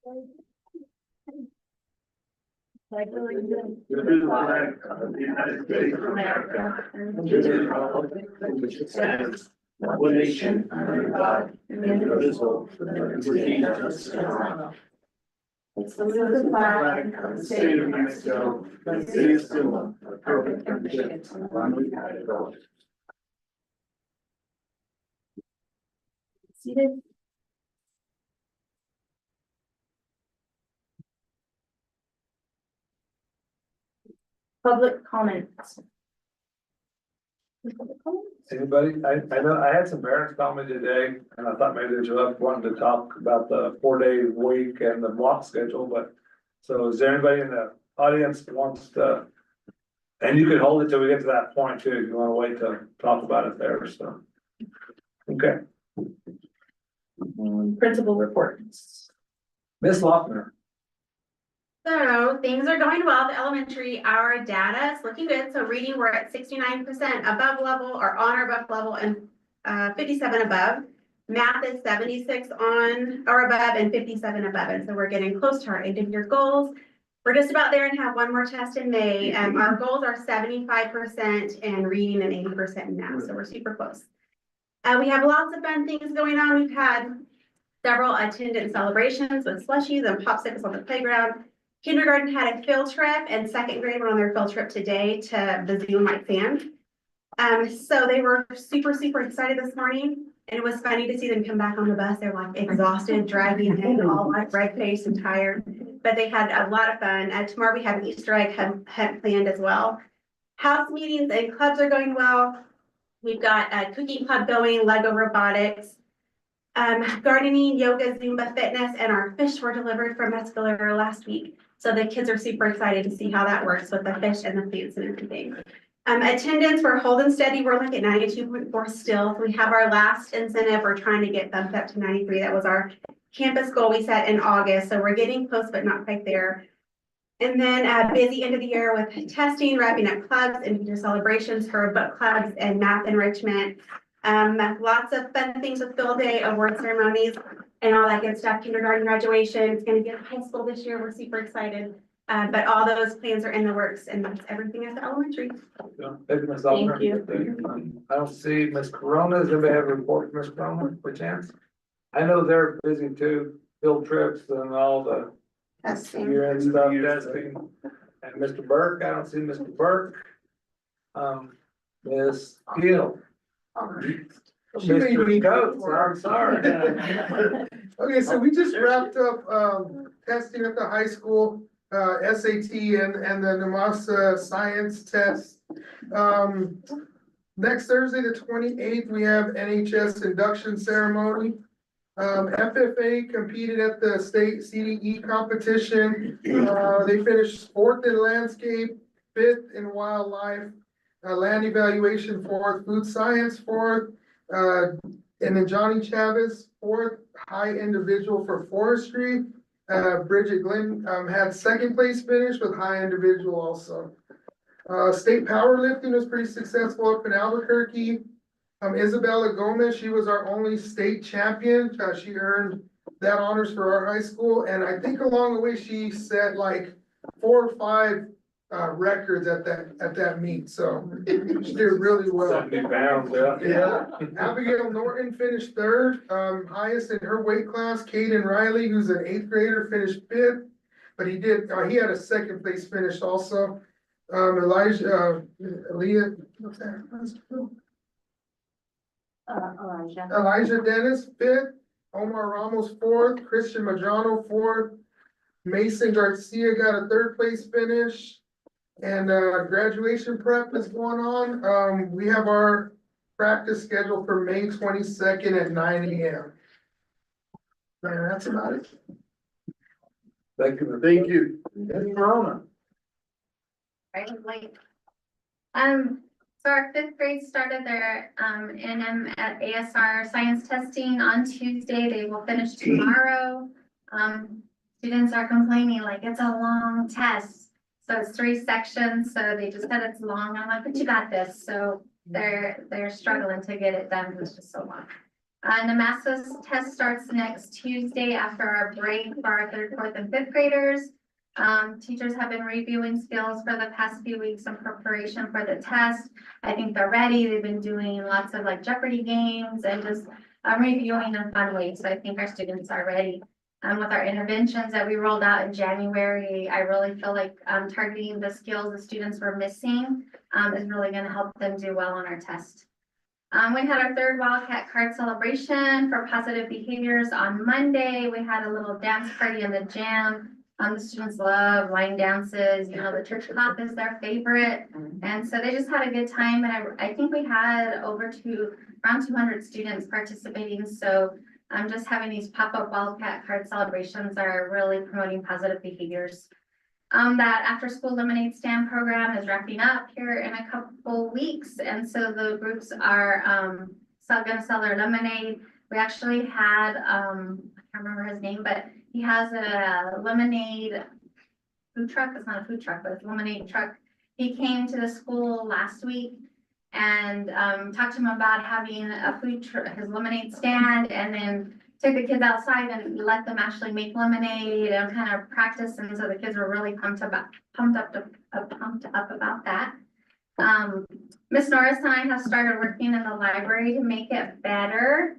To the flag of the United States of America, and to the republic for which it stands, one nation, under God, indivisible, with liberty and justice for all. It's the flag of the state of Mexico, the city of Tula, a perfect friendship, one we had it all. Seated. Public comments. Anybody? I know I had some parents call me today and I thought maybe they were wanting to talk about the 4-day week and the block schedule, but. So is there anybody in the audience that wants to? And you can hold it till we get to that point too, if you wanna wait to talk about it there, so. Okay, Principal reports. Ms. Lochner. So things are going well. The elementary, our data is looking good. So reading, we're at 69% above level or on or above level and 57 above. Math is 76 on or above and 57 above. And so we're getting close to our end of year goals. We're just about there and have one more test in May. Our goals are 75% in reading and 80% in math. So we're super close. We have lots of fun things going on. We've had several attendance celebrations with slushies and popsicles on the playground. Kindergarten had a field trip and second grade went on their field trip today to the Zoo White Sand. So they were super excited this morning, and it was funny to see them come back on the bus. They're like exhausted, driving in, all like red faced and tired, but they had a lot of fun. Tomorrow we have an Easter egg hunt planned as well. House meetings and clubs are going well. We've got a cooking club going, Lego robotics, gardening, yoga, Zumba fitness, and our fish were delivered from Escalera last week. So the kids are super excited to see how that works with the fish and the plants and everything. Attendance, we're holding steady. We're like at 92.4 still. We have our last incentive. We're trying to get bumped up to 93. That was our campus goal we set in August. So we're getting close, but not quite there. And then busy end of the year with testing, wrapping up clubs and celebrations for book clubs and math enrichment. Lots of fun things with field day, award ceremonies, and all that good stuff. Kindergarten graduation, it's gonna get high school this year. We're super excited. But all those plans are in the works, and that's everything at the elementary. Thank you, Ms. Lochner. Thank you. I don't see Ms. Corona. Does anybody have a report from Ms. Corona by chance? I know they're busy too, field trips and all the Testing. year-end stuff, testing. And Mr. Burke, I don't see Mr. Burke. Ms. Gill. Mr. Coates, I'm sorry. Okay, so we just wrapped up, testing at the high school, SAT and the NAMASA science test. Next Thursday, the 28th, we have NHS induction ceremony. FFA competed at the state CDE competition. They finished 4th in landscape, 5th in wildlife, land evaluation 4th, food science 4th. And then Johnny Chavez, 4th high individual for forestry. Bridget Glenn had 2nd place finish with high individual also. State powerlifting was pretty successful up in Albuquerque. Isabella Gomez, she was our only state champion. She earned that honors for our high school. And I think along the way, she set like 4 or 5 records at that meet. So she did really well. 70 pounds, yeah. Yeah, Abigail Norton finished 3rd, highest in her weight class. Caden Riley, who's an 8th grader, finished 5th, but he had a 2nd place finish also. Elijah, what's that? Elijah Dennis, 5th, Omar Ramos, 4th, Christian Majano, 4th, Mason Garcia got a 3rd place finish. And graduation prep is going on. We have our practice scheduled for May 22nd at 9 AM. And that's about it. Thank you. Thank you. Ms. Corona. Right, like, so our 5th grade started their NM at ASR science testing on Tuesday. They will finish tomorrow. Students are complaining like it's a long test. So it's 3 sections, so they just said it's long. I'm like, but you got this. So they're struggling to get it done. It's just so long. NAMASA's test starts next Tuesday after our break for our third, fourth, and fifth graders. Teachers have been reviewing skills for the past few weeks in preparation for the test. I think they're ready. They've been doing lots of like Jeopardy games and just reviewing in fun ways. So I think our students are ready. With our interventions that we rolled out in January, I really feel like targeting the skills the students were missing is really going to help them do well on our test. We had our third Wildcat Card celebration for positive behaviors on Monday. We had a little dance party in the gym. The students love line dances, you know, the church clock is their favorite. And so they just had a good time. And I think we had around 200 students participating. So just having these pop-up Wildcat Card celebrations are really promoting positive behaviors. That after school lemonade stand program is wrapping up here in a couple weeks. And so the groups are gonna sell their lemonade. We actually had, I can't remember his name, but he has a lemonade food truck. It's not a food truck, but it's a lemonade truck. He came to the school last week and talked to him about having a his lemonade stand, and then took the kids outside and let them actually make lemonade and kind of practice. And so the kids were really pumped up about that. Miss Norris and I have started working in the library to make it better.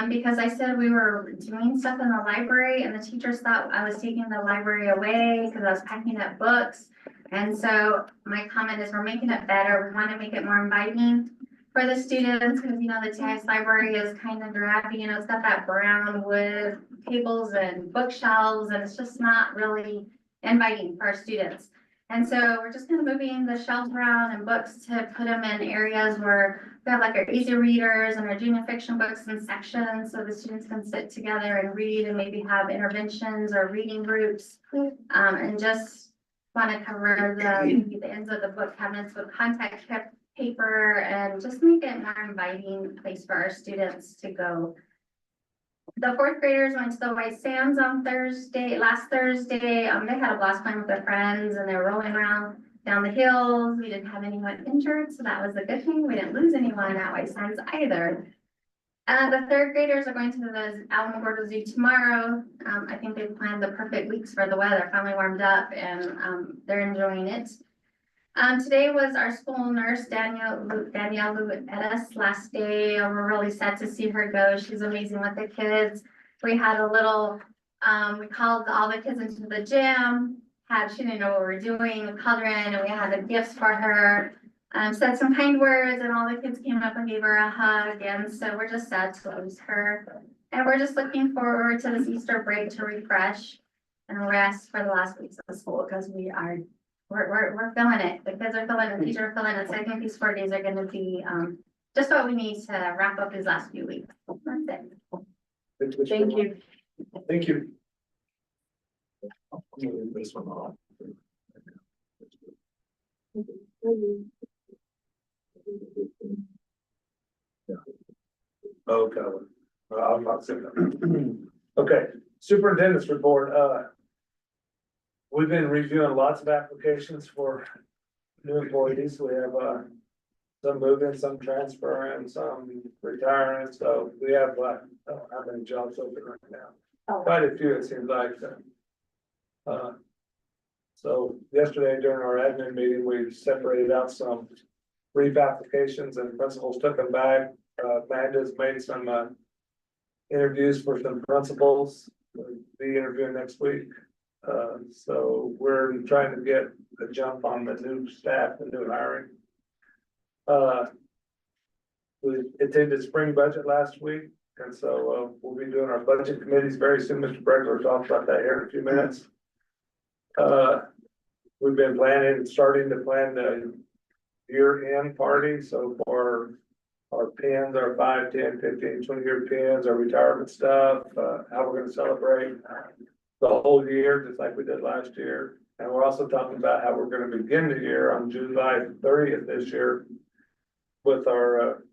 Because I said we were doing stuff in the library and the teachers thought I was taking the library away because I was packing up books. And so my comment is we're making it better. We want to make it more inviting for the students because, you know, the TIS library is kind of drafty. You know, it's got that brown wood tables and bookshelves, and it's just not really inviting for our students. And so we're just kind of moving the shelves around and books to put them in areas where we have like our easy readers and our junior fiction books in sections so the students can sit together and read and maybe have interventions or reading groups. And just want to cover the ends of the book cabinets with contact paper and just make it more inviting place for our students to go. The fourth graders went to the White Sands on last Thursday. They had a blast playing with their friends and they were rolling around down the hills. We didn't have anyone injured, so that was a good thing. We didn't lose anyone at White Sands either. The third graders are going to the Alamogordo Zoo tomorrow. I think they've planned the perfect weeks for the weather, finally warmed up, and they're enjoying it. Today was our school nurse, Danielle Luettis, last day. We're really sad to see her go. She's amazing with the kids. We had a little, we called all the kids into the gym. She didn't know what we were doing. We called her in and we had the gifts for her. Said some kind words and all the kids came up and gave her a hug. And so we're just sad to lose her. And we're just looking forward to this Easter break to refresh and rest for the last weeks of school because we're feeling it. The kids are feeling it, the teachers are feeling it. So I think these 4 days are going to be just what we need to wrap up these last few weeks. That's it. Thank you. Thank you. Okay. I'm not saying that. Okay, superintendent's report. We've been reviewing lots of applications for new employees. We have some moving, some transferring, some retiring. So we have I don't know how many jobs open right now. Quite a few, it seems like. So yesterday during our admin meeting, we separated out some brief applications and principals took them back. Amanda's made some interviews for some principals. We'll be interviewing next week. So we're trying to get a jump on the new staff, the new hiring. We attended spring budget last week, and so we'll be doing our budget committees very soon. Mr. Bregler will talk about that here in a few minutes. We've been starting to plan the year-end party. So for our pins, our 5, 10, 15, 20-year pins, our retirement stuff, how we're going to celebrate the whole year, just like we did last year. And we're also talking about how we're going to begin the year on July 30th this year with our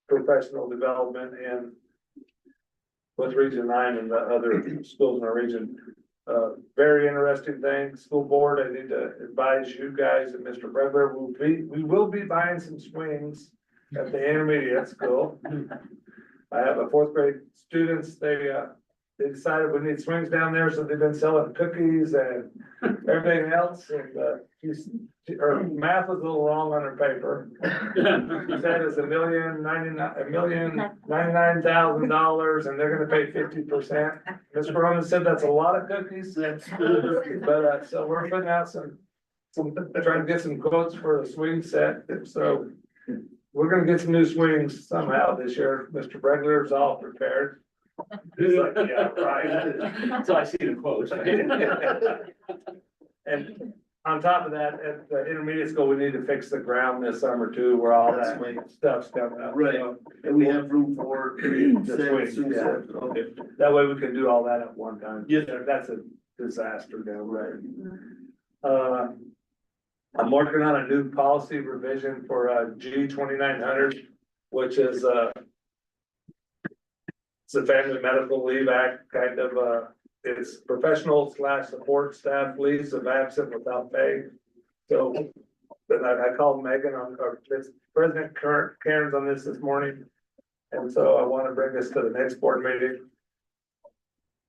professional development and with Region 9 and the other schools in our region. Very interesting thing. School board, I need to advise you guys and Mr. Bregler, we will be buying some swings at the intermediate school. I have a fourth grade students, they decided we need swings down there, so they've been selling cookies and everything else, and, her math was a little wrong on her paper. She said it's $1,099,000, and they're gonna pay 50%. Ms. Corona said that's a lot of cookies. That's good. But, so we're putting out some, trying to get some quotes for a swing set, so we're gonna get some new swings somehow this year. Mr. Bregler's all prepared. He's like, yeah, right. So I see the quotes. And on top of that, at the intermediate school, we need to fix the ground this summer too, where all that stuff's coming up. Right. So And we have room for. The swing, yeah. Okay. that way we can do all that at one time. Yes. That's a disaster down right. I'm working on a new policy revision for G 2900, which is it's a Family Medical Leave Act, kind of it's professional / support staff leaves of absence without pay. So, but I called Megan or President Cairns on this morning. And so I want to bring this to the next board meeting.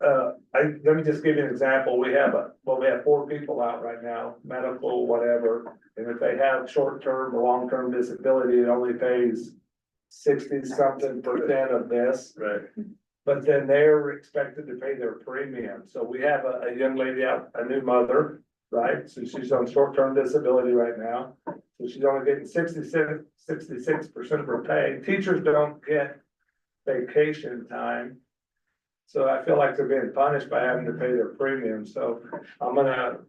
Let me just give you an example. We have 4 people out right now, medical, whatever. And if they have short-term or long-term disability, it only pays 60-something% of this. Right. But then they're expected to pay their premium. So we have a young lady out, a new mother, right? So she's on short-term disability right now. So she's only getting 66% of her pay. Teachers don't get vacation time. So I feel like they're being punished by having to pay their premium. So I'm gonna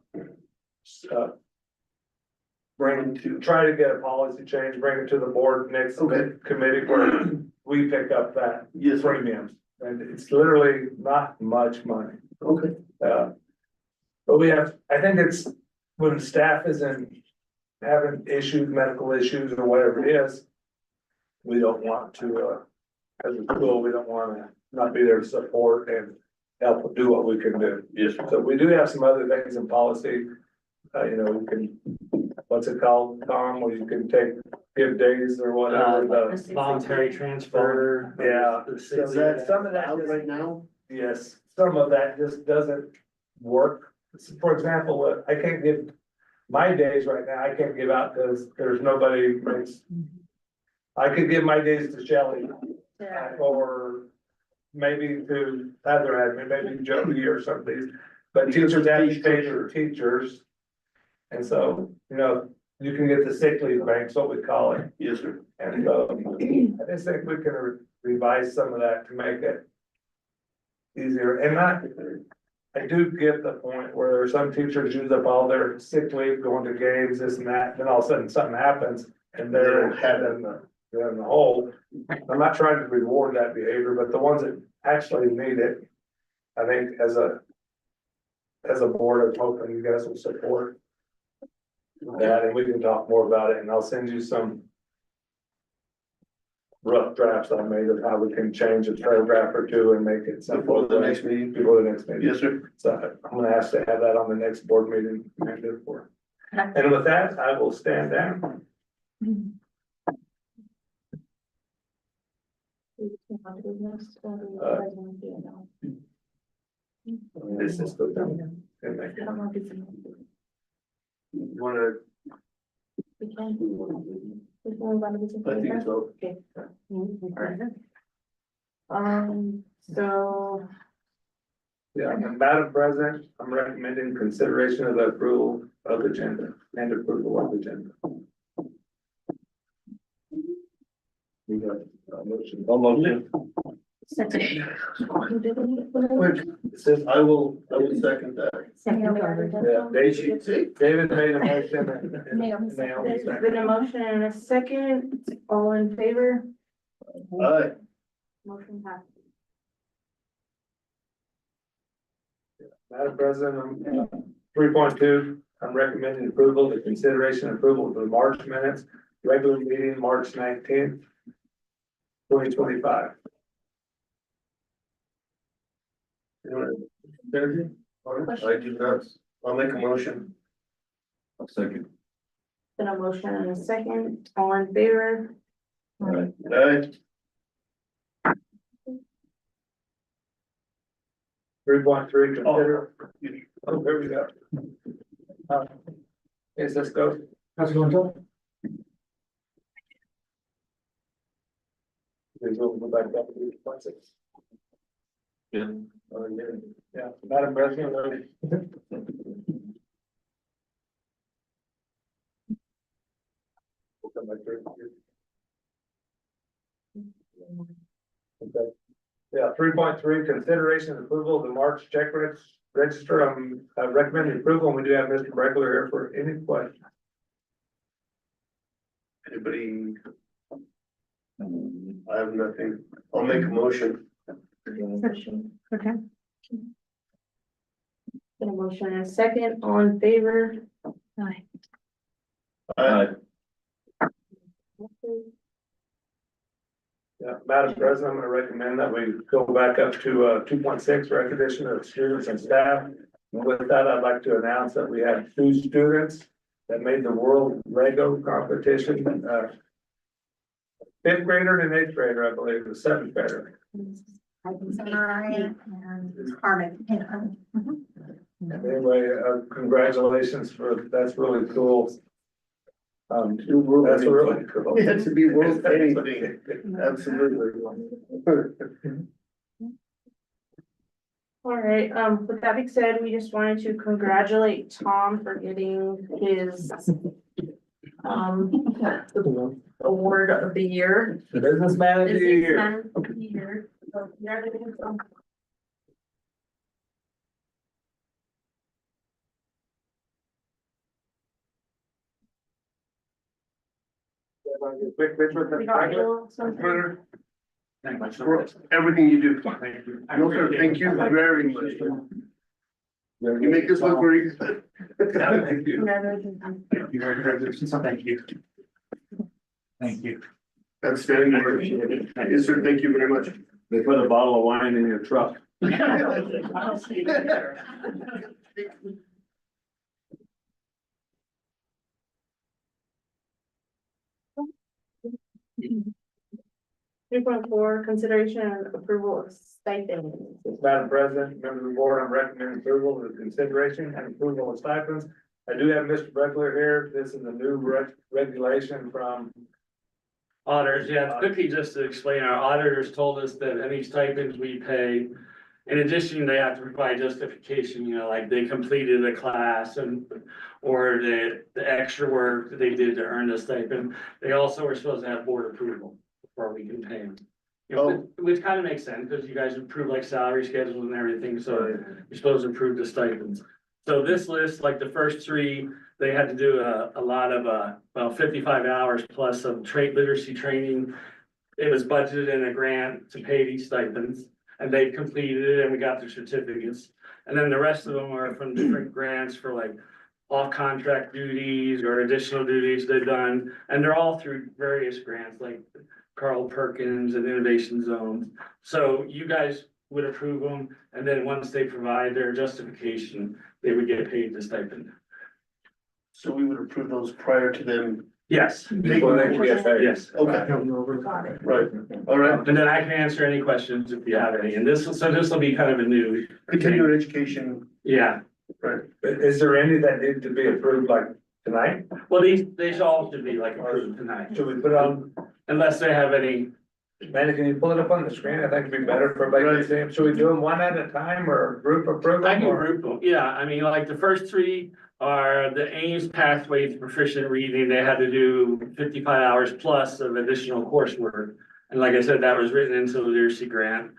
try to get a policy change, bring it to the board next Okay. committee where we pick up that Yes, sir. premiums. And it's literally not much money. Okay. But I think it's when staff isn't having issues, medical issues or whatever it is. We don't want to, as a school, we don't want to not be there to support and help do what we can do. Yes, sir. So we do have some other things in policy. We can, what's it called, Tom, where you can give days or whatever, the, Voluntary transfer. yeah. Is that Some of that out just- right now? Yes, some of that just doesn't work. For example, I can't give, my days right now, I can't give out because there's nobody. I could give my days to Shelley or maybe to other admin, maybe Jody or something. But teachers have to pay their teachers. And so, you can get the sick leave bank, what we call it. Yes, sir. And so I just think we can revise some of that to make it easier and I do get the point where some teachers use up all their sick leave going to games, this and that, then all of a sudden something happens and they're in the hole. I'm not trying to reward that behavior, but the ones that actually need it, I think as a board, I'm hoping you guys will support that and we can talk more about it and I'll send you some rough drafts I made of how we can change a paragraph or two and make it simple. Before the next meeting? Before the next meeting. Yes, sir. So I'm gonna ask to have that on the next board meeting. And with that, I will stand down. This is good. And make it- You wanna, I think so. So, yeah, and Madam President, I'm recommending consideration of the approval of agenda and approval of agenda. We got a motion. Almost. It says, I will second that. yeah, David made a motion and Naomi There's seconded. been a motion and a second, all in favor? Aye. Motion passed. Madam President, 3.2, I'm recommending approval, the consideration and approval of the March minutes, regular meeting, March 19th, 2025. I do not. I'll make a motion. I'll second. Been a motion and a second, all in favor? Aye. 3.3, consider. Oh, there we go. Is this go? How's it going, Joe? Please we'll go back up to 3.6. Yeah. Oh, yeah, Madam President, we'll come back through. Okay. Yeah, 3.3, consideration and approval of the March check register. I recommend the approval, and we do have Mr. Regular here for any questions. Anybody? I have nothing. I'll make a motion. Okay. Get a motion and a second, all in favor? Aye. Yeah, Madam President, I'm gonna recommend that we go back up to 2.6, recognition of students and staff. And with that, I'd like to announce that we have 2 students that made the world Lego competition. 5th grader and an 8th grader, I believe, the 7th grader. Mariah and Carmen. Anyway, congratulations that's really cool. That's really cool. Yeah, to be world anything, absolutely. All right, with that being said, we just wanted to congratulate Tom for getting his award of the year. Businessman of the year. Businessman of the year. So, congratulations, Tom. Quick picture with We the got regular. you something. For everything you do. Thank you. No, sir, thank you very much. You make this look very good. Thank you. Congratulations, Tom. Thank you very much. Thank you. Thank you. Outstanding work. Yes, sir, thank you very much. They put a bottle of wine in your truck. Three point four, consideration and approval of stipends. Madam President, members of the board, I'm recommending approval of the consideration and approval of stipends. I do have Mr. Breckler here. This is a new regulation from. Auditors, yeah, it's quickly just to explain, our auditors told us that any stipends we pay. In addition, they have to provide justification, you know, like they completed a class and. Or the extra work that they did to earn the stipend. They also are supposed to have board approval before we can pay them. You know, which kind of makes sense, because you guys approve like salary schedules and everything, so you're supposed to approve the stipends. So this list, like the first 3, they had to do a lot of, well, 55 hours plus of trade literacy training. It was budgeted in a grant to pay these stipends, and they completed it, and we got their certificates. And then the rest of them are from different grants for like off-contract duties or additional duties they've done, and they're all through various grants like Carl Perkins and Innovation Zones. So you guys would approve them, and then once they provide their justification, they would get paid the stipend. So we would approve those prior to them. Yes, Before they can get paid. yes. Okay, Got it. right, all right. And then I can answer any questions if you have any, and this will be kind of a new, Continuing education, yeah. right? Is there any that need to be approved like tonight? Well, these all should be like approved tonight, Should we put it on, unless they have any. Manny, can you pull it up on the screen? I think it'd be better for everybody to see them. Should we do them one at a time or group approval? I can or- group them, yeah, I mean, like the first 3 are the Ames pathway to proficient reading, they had to do 55 hours plus of additional coursework. And like I said, that was written into the literacy grant.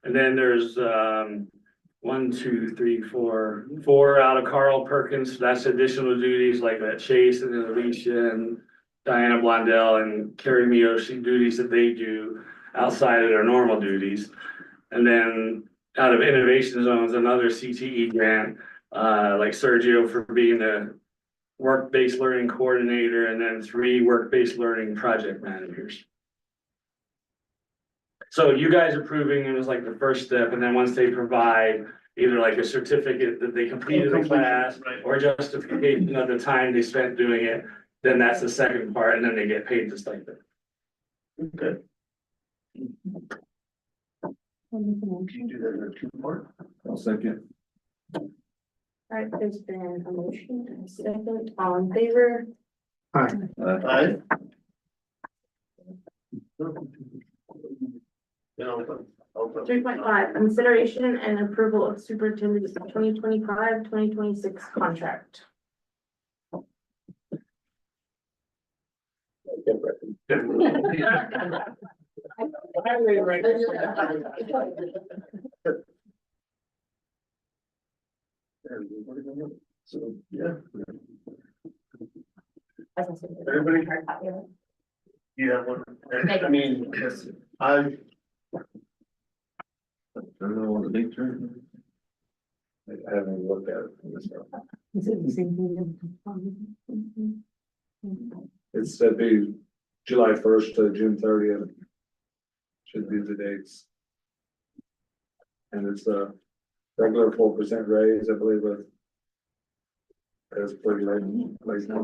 And then there's 1, 2, 3, 4 out of Carl Perkins, so that's additional duties like that Chase and Alicia and Diana Blondell and Carrie Miyoshi duties that they do outside of their normal duties. And then out of Innovation Zones, another CTE grant, like Sergio for being the work-based learning coordinator, and then 3 work-based learning project managers. So you guys approving it was like the first step, and then once they provide either like a certificate that they completed the class Right. or justification of the time they spent doing it, then that's the second part, and then they get paid the stipend. Okay. Can you do that in a two-part? I'll second. Alright, there's been a motion and a second, all in favor? Aye. No, open. 3.5, consideration and approval of superintendent's 2025-2026 contract. So, yeah. Everybody? Yeah, one, I mean, yes, I don't know what the big term. I haven't looked at it from this one. Is it the same thing? It's to be July 1st to June 30th. Should be the dates. And it's a regular 4% raise, I believe, with. That's pretty late. What's that?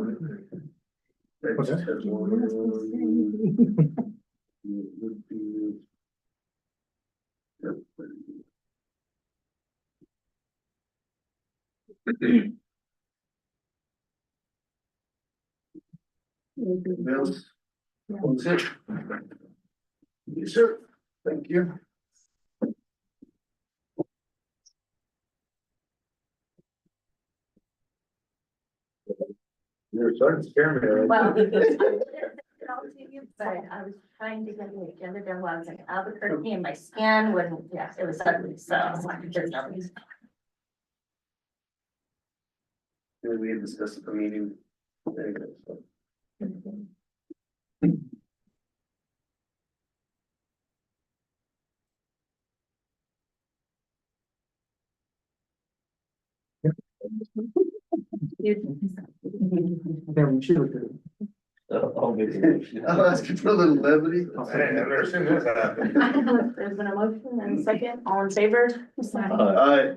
Mills? That's it. Yes, sir. Thank you. You're starting to scare me already. Well. But I was trying to get the agenda done while I was in Albuquerque and my scan wouldn't, yeah, it was ugly, so. there's no reason. We had discussed at the meeting. There you go, so. I'll ask you for a little levity. I've never seen this happen. There's been a motion and a second, all in favor? Aye.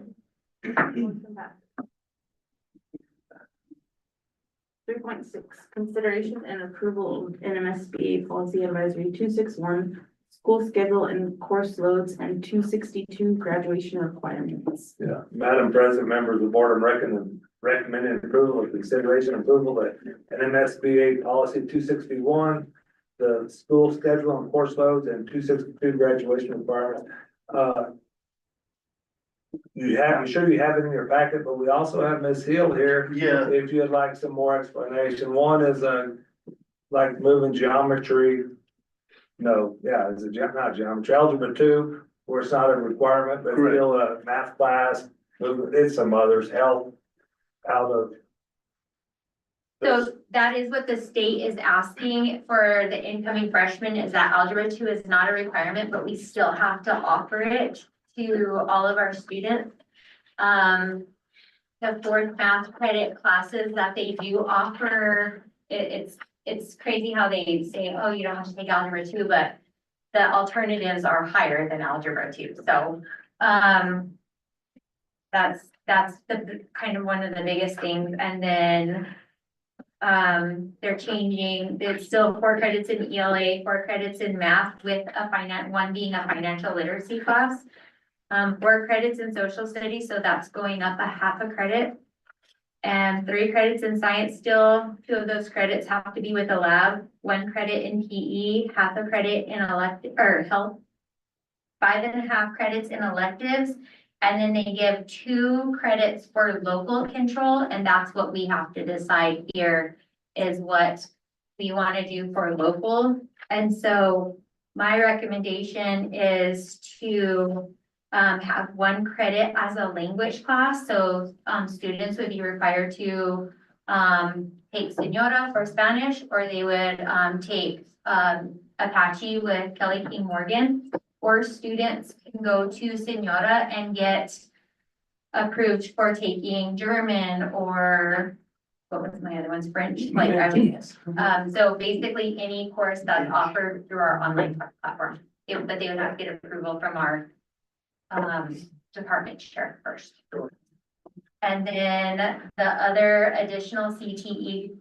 3.6, consideration and approval of NMSBA policy advisory 261, school schedule and course loads, and 262 graduation requirements. Yeah, Madam President, members of the board, I'm recommending approval of consideration approval of NMSBA policy 261, the school schedule and course loads, and 262 graduation requirements. I'm sure you have it in your packet, but we also have Ms. Hill here. Yeah. If you'd like some more explanation. One is like moving geometry. No, yeah, it's not geometry, algebra 2, where it's not a requirement, but Correct. still a math class. It's some others, help out of. So that is what the state is asking for the incoming freshmen, is that algebra 2 is not a requirement, but we still have to offer it to all of our students. The 4th math credit classes that they do offer, it's crazy how they say, oh, you don't have to take algebra 2, but the alternatives are higher than algebra 2. So, that's the kind of one of the biggest things. And then they're changing, it's still 4 credits in ELA, 4 credits in math with one being a financial literacy class. 4 credits in social studies, so that's going up a half a credit. And 3 credits in science still, 2 of those credits have to be with a lab, 1 credit in PE, half a credit in health, 5.5 credits in electives. And then they give 2 credits for local control, and that's what we have to decide here is what we want to do for local. And so my recommendation is to have 1 credit as a language class. So students would be required to take Senora for Spanish, or they would take Apache with Kelly King Morgan. Or students can go to Senora and get approved for taking German, or what was my other one's French? Like so basically any course that's offered through our online platform, but they would have to get approval from our department chair first. And then the other additional CTE,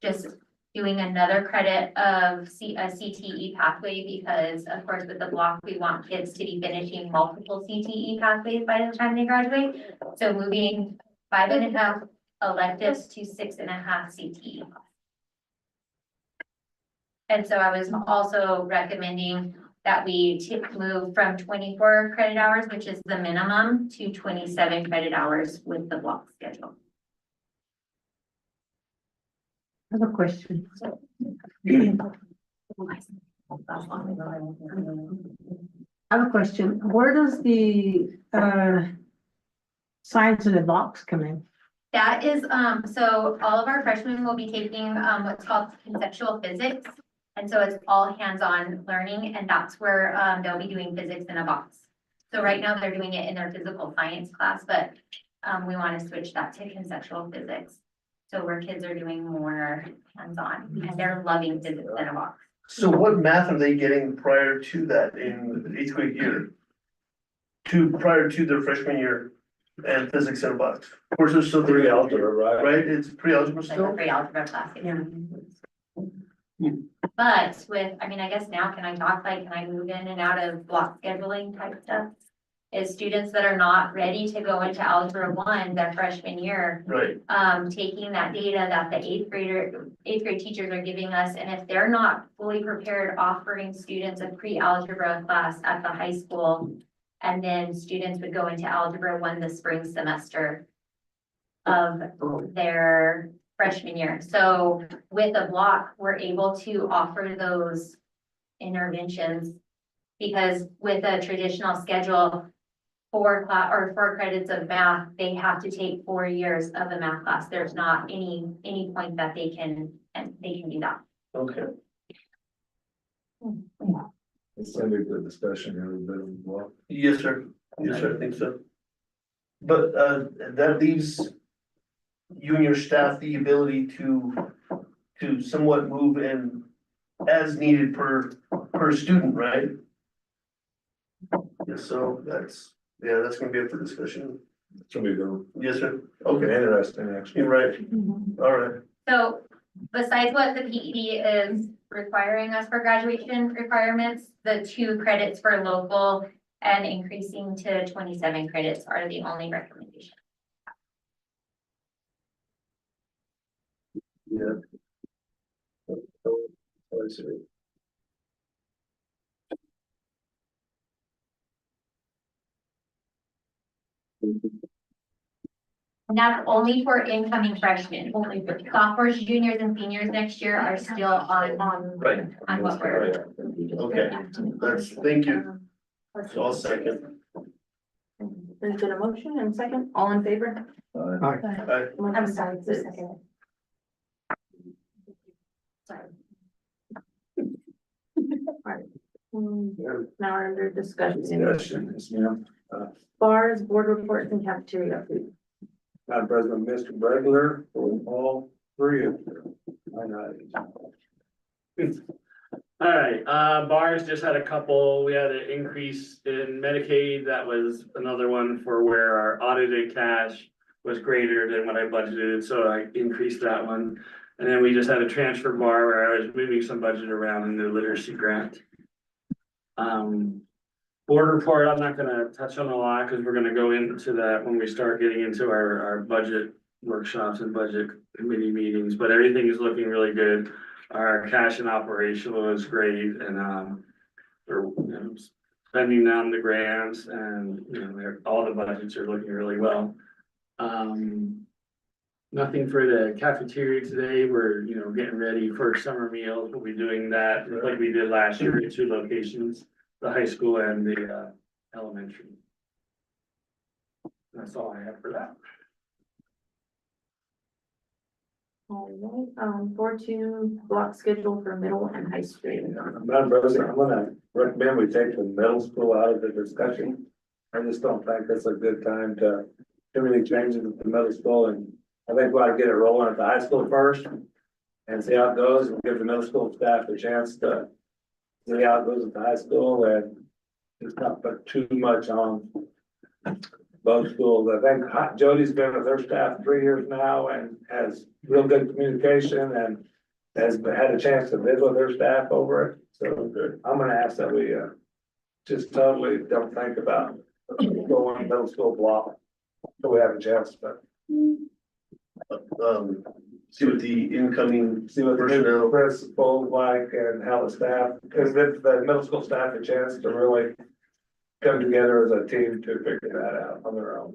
just doing another credit of a CTE pathway because of course with the block, we want kids to be finishing multiple CTE pathways by the time they graduate. So moving 5.5 electives to 6.5 CTE. And so I was also recommending that we move from 24 credit hours, which is the minimum, to 27 credit hours with the block schedule. I have a question. I have a question. Where does the science in a box come in? That is, so all of our freshmen will be taking, what's called conceptual physics. And so it's all hands-on learning, and that's where, they'll be doing physics in a box. So right now they're doing it in their physical science class, but, we want to switch that to conceptual physics. So where kids are doing more hands-on, and they're loving physics in a box. So what math are they getting prior to that in the 8th grade year? Prior to their freshman year and physics in a box? Of course, there's still Pre-algebra, right? right? It's pre-algebra Like a still? pre-algebra class. Yeah. But with, I mean, I guess now can I talk, like, can I move in and out of block scheduling type stuff? Is students that are not ready to go into Algebra 1 their freshman year, Right, taking that data that the eighth grade teachers are giving us, and if they're not fully prepared, offering students a pre-algebra class at the high school, and then students would go into Algebra 1 the spring semester of their freshman year. So with a block, we're able to offer those interventions, because with a traditional schedule, 4 credits of math, they have to take 4 years of a math class. There's not any point that they can do that. okay. It's gonna be a good discussion here, a bit of block. Yes, sir. Yes, sir, I think so. But that leaves you and your staff the ability to somewhat move in as needed per student, right? Yes, so that's gonna be up for discussion. It's gonna be good. Yes, sir. Okay, Okay, interesting, actually. you're right. All right. So besides what the PED is requiring us for graduation requirements, the 2 credits for local and increasing to 27 credits are the only recommendations. Yeah. I see. And that's only for incoming freshmen. Only for sophomores, juniors, and seniors next year are still on Right, what we're. okay, thank you. So I'll second. There's been a motion and second, all in favor? I'm sorry, the second. Sorry. Now we're under discussion. Discussion, yes, ma'am. Bars, board reports, and cafeteria food. Madam President, Mr. Bregler, for all 3 of them. All right, bars just had a couple, we had an increase in Medicaid, that was another one for where our audited cash was greater than what I budgeted, so I increased that one. And then we just had a transfer bar where I was moving some budget around in the literacy grant. Board report, I'm not gonna touch on a lot, because we're gonna go into that when we start getting into our budget workshops and budget committee meetings, but everything is looking really good. Our cash and operational is great, and we're spending down the grants, and all the budgets are looking really well. Nothing for the cafeteria today. We're getting ready for summer meals. We'll be doing that like we did last year at 2 locations, the high school and the elementary. That's all I have for that. All right, 4-2 block schedule for middle and high school. Madam President, I'm gonna recommend we take the middle school out of the discussion. I just don't think that's a good time to really change it at the middle school, and I think we ought to get it rolling at the high school first and see how it goes, and give the middle school staff a chance to see how it goes at the high school, and just not put too much on both schools. I think Jody's been with her staff 3 years now and has real good communication, and has had a chance to visit with their staff over it, so I'm gonna ask that we, just totally don't think about going middle school block. So we have a chance, but See what the incoming see what the new personnel. principal like and how the staff, because the middle school staff a chance to really come together as a team to figure that out on their own.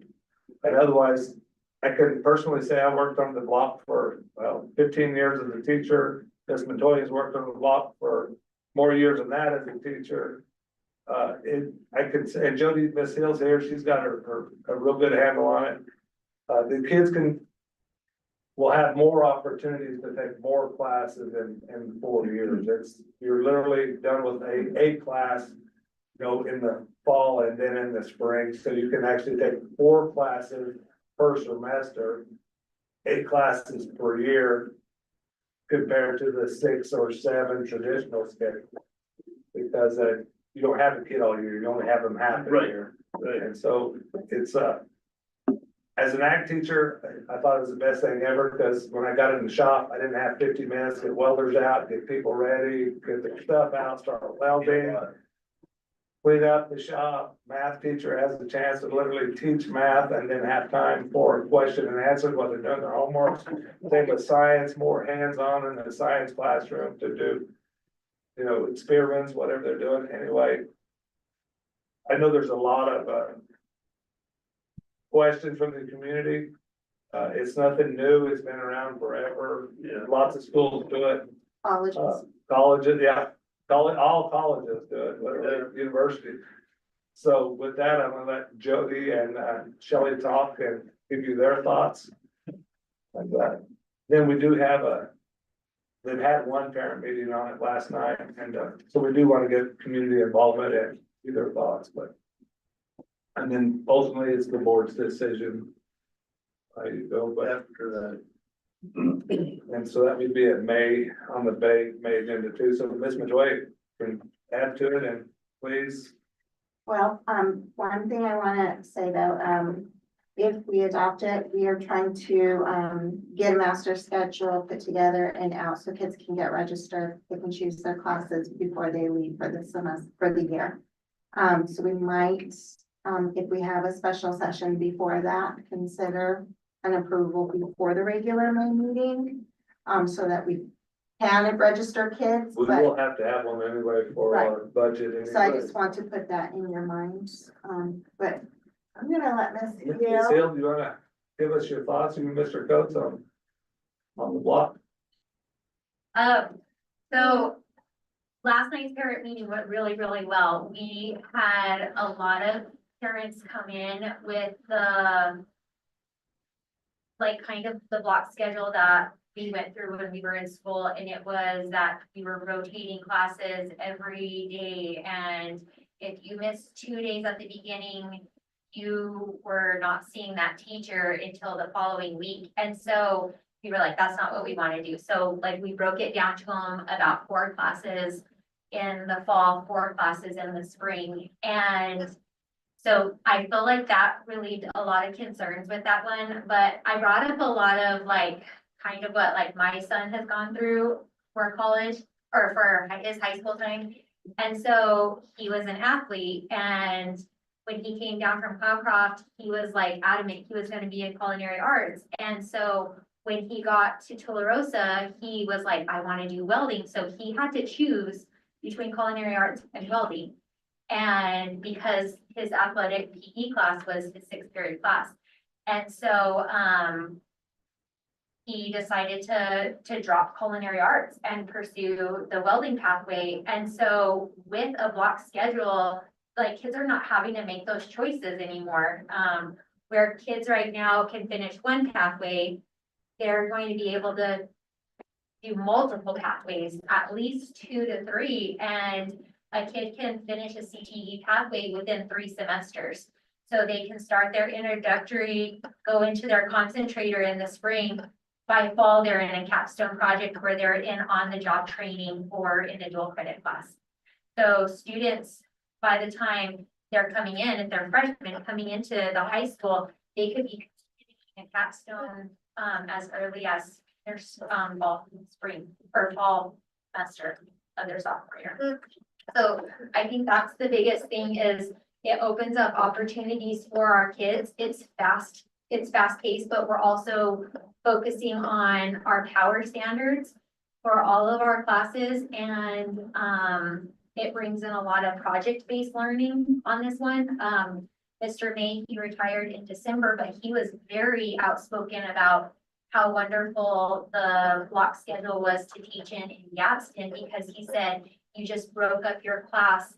And otherwise, I couldn't personally say I worked on the block for, well, 15 years as a teacher. Ms. Montoya's worked on the block for more years than that as a teacher. I could say, and Jody, Miss Hill's here, she's got a real good handle on it. The kids will have more opportunities to take more classes in 4 years. You're literally done with a class, in the fall and then in the spring, so you can actually take 4 classes per semester, 8 classes per year, compared to the 6 or 7 traditional schedule. Because you don't have a kid all year, you only have them half the Right. year. And so it's as an ag teacher, I thought it was the best thing ever, because when I got in the shop, I didn't have 50 minutes to get welders out, get people ready, get their stuff out, start welding. Clean up the shop. Math teacher has the chance to literally teach math and then have time for question and answer while they're doing their homework. Same with science, more hands-on in the science classroom to do, experiments, whatever they're doing anyway. I know there's a lot of questions from the community. It's nothing new. It's been around forever. Lots of schools do it. Colleges. Colleges, yeah. All colleges do it, whatever, university. So with that, I'm gonna let Jody and Shelley talk and give you their thoughts. And then we do have they've had one parent meeting on it last night, and so we do want to get community involvement and see their thoughts, but. And then ultimately, it's the board's decision. How you go, but after that. And so that would be at May, on the May agenda too, so Ms. Montoya can add to it and please. Well, one thing I wanna say though, if we adopt it, we are trying to, get a master schedule put together and out so kids can get registered. They can choose their classes before they leave for the semester, for the year. So we might, if we have a special session before that, consider an approval before the regular May meeting. So that we can register kids, We but, will have to have one anyway for Right. our budget. so I anyway. just want to put that in your minds. But I'm gonna let Miss Ms. Hill. Hill, do you wanna give us your thoughts, you and Mr. Coates on the block? So last night's parent meeting went really, really well. We had a lot of parents come in with kind of the block schedule that we went through when we were in school, and it was that we were rotating classes every day, and if you missed 2 days at the beginning, you were not seeing that teacher until the following week. And so we were like, that's not what we want to do. So we broke it down to them about 4 classes in the fall, 4 classes in the spring. And so I feel like that relieved a lot of concerns with that one, but I brought up a lot of kind of what my son has gone through for college or for his high school time. And so he was an athlete, and when he came down from Cowcroft, he was adamant he was going to be in culinary arts. And so when he got to Tularosa, he was like, I want to do welding. So he had to choose between culinary arts and welding. And because his athletic PE class was his 6th period class. And so he decided to drop culinary arts and pursue the welding pathway. And so with a block schedule, kids are not having to make those choices anymore. Where kids right now can finish one pathway, they're going to be able to do multiple pathways, at least 2 to 3, and a kid can finish a CTE pathway within 3 semesters. So they can start their introductory, go into their concentrator in the spring. By fall, they're in a capstone project where they're in on-the-job training or in a dual credit class. So students, by the time they're coming in, if they're freshmen coming into the high school, they could be a capstone as early as their, fall, spring, or fall semester of their sophomore year. So I think that's the biggest thing is it opens up opportunities for our kids. It's fast paced, but we're also focusing on our power standards for all of our classes and, it brings in a lot of project-based learning on this one. Mr. May, he retired in December, but he was very outspoken about how wonderful the block schedule was to teach in Gadsden, because he said you just broke up your class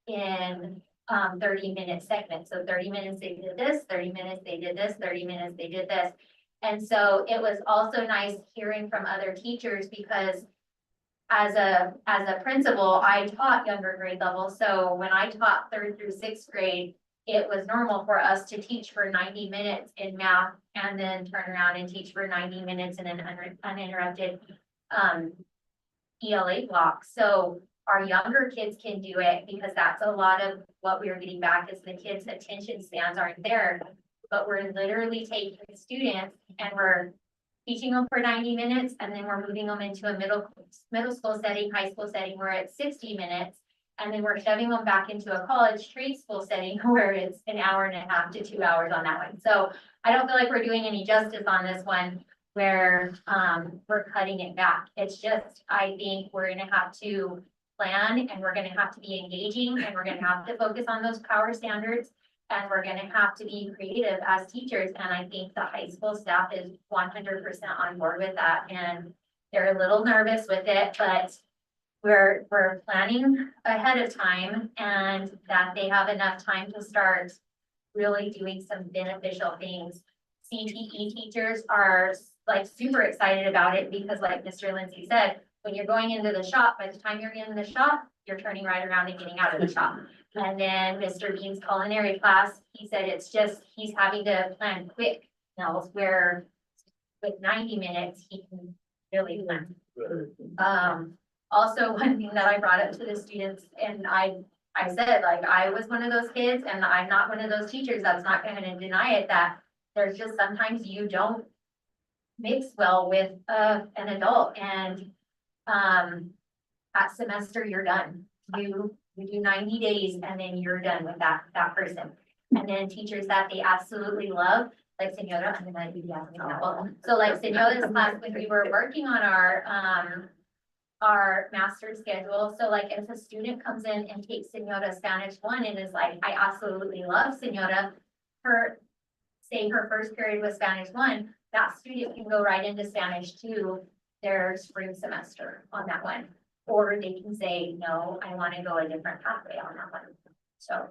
in 30-minute segments. So 30 minutes they did this, 30 minutes they did this, 30 minutes they did this. And so it was also nice hearing from other teachers, because as a principal, I taught younger grade levels. So when I taught 3rd through 6th grade, it was normal for us to teach for 90 minutes in math and then turn around and teach for 90 minutes in an uninterrupted ELA block. So our younger kids can do it, because that's a lot of what we were getting back is the kids' attention spans aren't there. But we're literally taking the students and we're teaching them for 90 minutes, and then we're moving them into a middle school setting, high school setting, where it's 60 minutes. And then we're shoving them back into a college trade school setting where it's an hour and a half to 2 hours on that one. So I don't feel like we're doing any justice on this one where we're cutting it back. It's just, I think we're gonna have to plan, and we're gonna have to be engaging, and we're gonna have to focus on those power standards. And we're gonna have to be creative as teachers, and I think the high school staff is 100% on board with that, and they're a little nervous with it, but we're planning ahead of time, and that they have enough time to start really doing some beneficial things. CTE teachers are like super excited about it, because like Mr. Lindsay said, when you're going into the shop, by the time you're in the shop, you're turning right around and getting out of the shop. And then Mr. Bean's culinary class, he said it's just, he's having to plan quick meals, where with 90 minutes, he can really plan. Also, one thing that I brought up to the students, and I said, like, I was one of those kids, and I'm not one of those teachers that's not going to deny it, that there's just sometimes you don't mix well with an adult, and that semester you're done. You do 90 days and then you're done with that person. And then teachers that they absolutely love, like Senora, I'm gonna give you an example. So like Senora's class, when we were working on our master schedule, so like if a student comes in and takes Senora Spanish 1 and is like, I absolutely love Senora, say her first period was Spanish 1, that student can go right into Spanish 2 their spring semester on that one. Or they can say, no, I want to go a different pathway on that one. So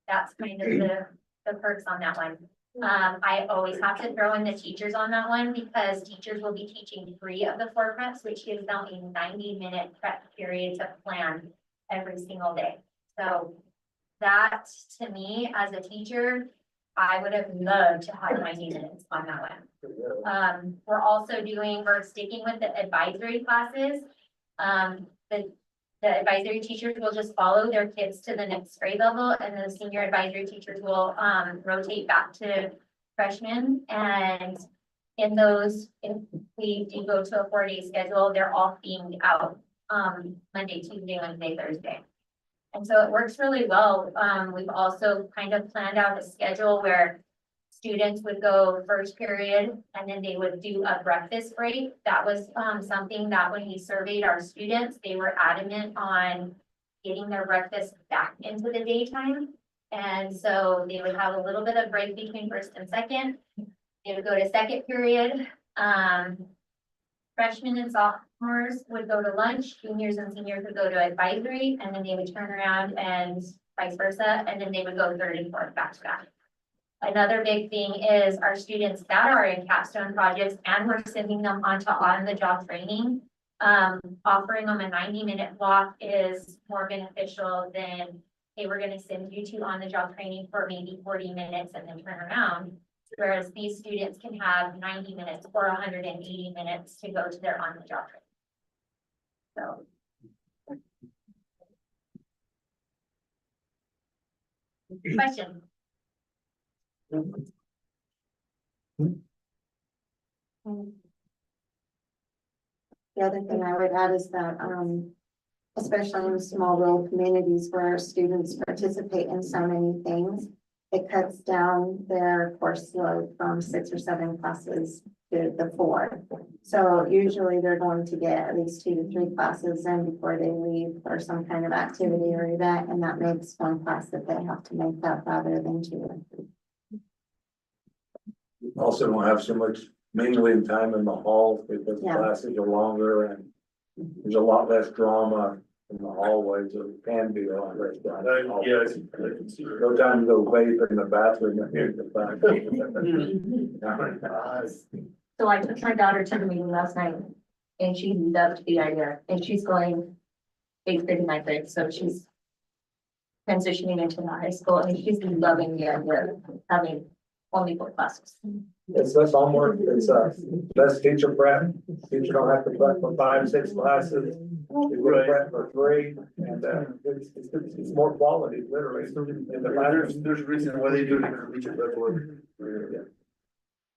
that's kind of the perks on that one. I always have to throw in the teachers on that one, because teachers will be teaching 3 of the 4 preps, which gives them a 90-minute prep period to plan every single day. So that, to me, as a teacher, I would have loved to have 90 minutes on that one. We're sticking with the advisory classes. The advisory teachers will just follow their kids to the next grade level, and the senior advisory teachers will rotate back to freshmen. And in those, if we do go to a 4-day schedule, they're all themed out Monday, Tuesday, Wednesday, Thursday. And so it works really well. We've also kind of planned out a schedule where students would go first period and then they would do a breakfast break. That was something that when we surveyed our students, they were adamant on getting their breakfast back into the daytime. And so they would have a little bit of break between first and second. They would go to second period. Freshmen and sophomores would go to lunch, juniors and seniors would go to advisory, and then they would turn around and vice versa, and then they would go 3rd and 4th back to back. Another big thing is our students that are in capstone projects, and we're sending them onto on-the-job training. Offering them a 90-minute block is more beneficial than, hey, we're gonna send you to on-the-job training for maybe 40 minutes and then turn around. Whereas these students can have 90 minutes or 180 minutes to go to their on-the-job training. So. Question? The other thing I would add is that, especially in small rural communities where students participate in so many things, it cuts down their course load from 6 or 7 classes to the 4. So usually they're going to get at least 2 to 3 classes in before they leave for some kind of activity or event, and that makes one class that they have to make up rather than 2. Also don't have so much mingling time in the halls because Yeah. classes are longer and there's a lot less drama in the hallways, or can be a lot less drama. Yeah, I can see. No time to go vape in the bathroom and hear the back. So I took my daughter to the meeting last night and she loved the idea and she's going 8th grade and 9th grade, so she's transitioning into the high school and she's loving the idea of having only 4 classes. It's less homework, it's less teacher prep, teacher don't have to prep for 5, 6 classes. They will prep for 3, and it's more quality, literally. In the classroom. There's a reason why they do it, because we should let work.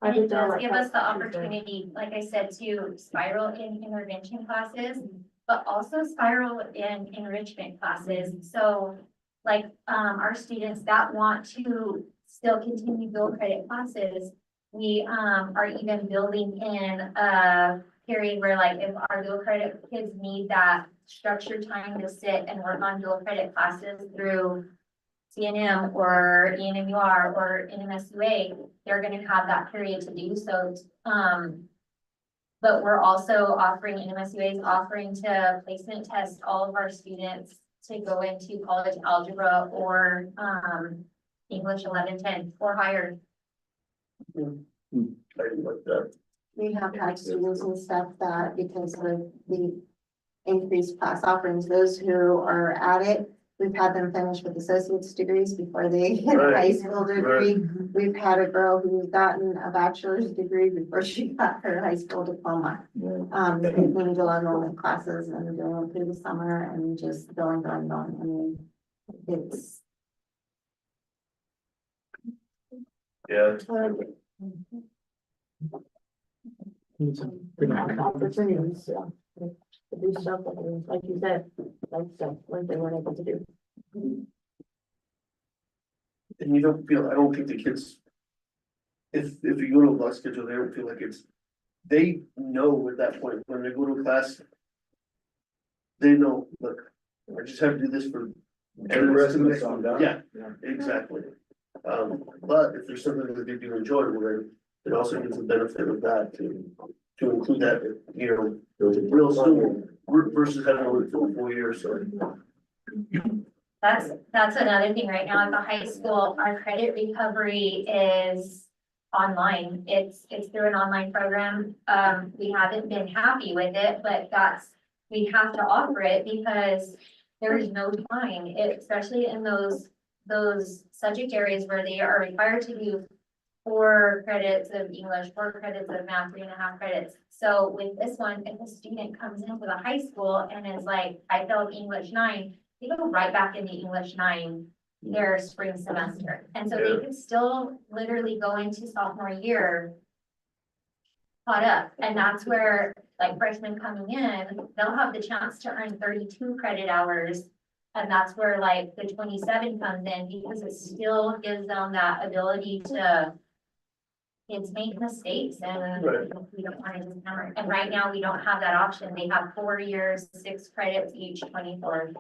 I It did does that give like us the opportunity, like I said, to spiral in intervention classes, but also spiral in enrichment classes. So like, our students that want to still continue dual credit classes, we, are even building in a period where like if our dual credit kids need that structured time to sit and work on dual credit classes through CNM or ENMUR or NMSUA, they're gonna have that period to do so. But we're also offering, NMSUA is offering to placement test all of our students to go into college algebra or, English 11-10 or higher. We have had students and stuff that because of the increased class offerings, those who are at it, we've had them finish with associate's degrees before they get a high school degree. We've had a girl who's gotten a bachelor's degree before she got her high school diploma. Taking dual enrollment classes and doing them through the summer and just going. I mean, it's. Yeah. opportunities, yeah. To do stuff like you said, like they weren't able to do. And you don't feel, I don't think the kids, if you go to a block schedule, they don't feel like they know at that point, when they go to a class, they know, look, I just have to do this for. And the rest of it's on down. Yeah, exactly. But if there's something that they do enjoy, well, then it also gives the benefit of that to include that, you know, real soon versus having to work for 4 years, so. That's another thing right now at the high school, our credit recovery is online. It's through an online program. We haven't been happy with it, but we have to offer it because there is no time, especially in those subject areas where they are required to do 4 credits of English, 4 credits of math, 3.5 credits. So with this one, if a student comes into the high school and is like, I failed English 9, they go right back into English 9 their spring semester. And so they could still literally go into sophomore year caught up. And that's where like freshmen coming in, they'll have the chance to earn 32 credit hours. And that's where like the 27 comes in because it still gives them that ability to kids make mistakes and we don't want to just hammer. And right now we don't have that option. They have 4 years, 6 credits each, 24.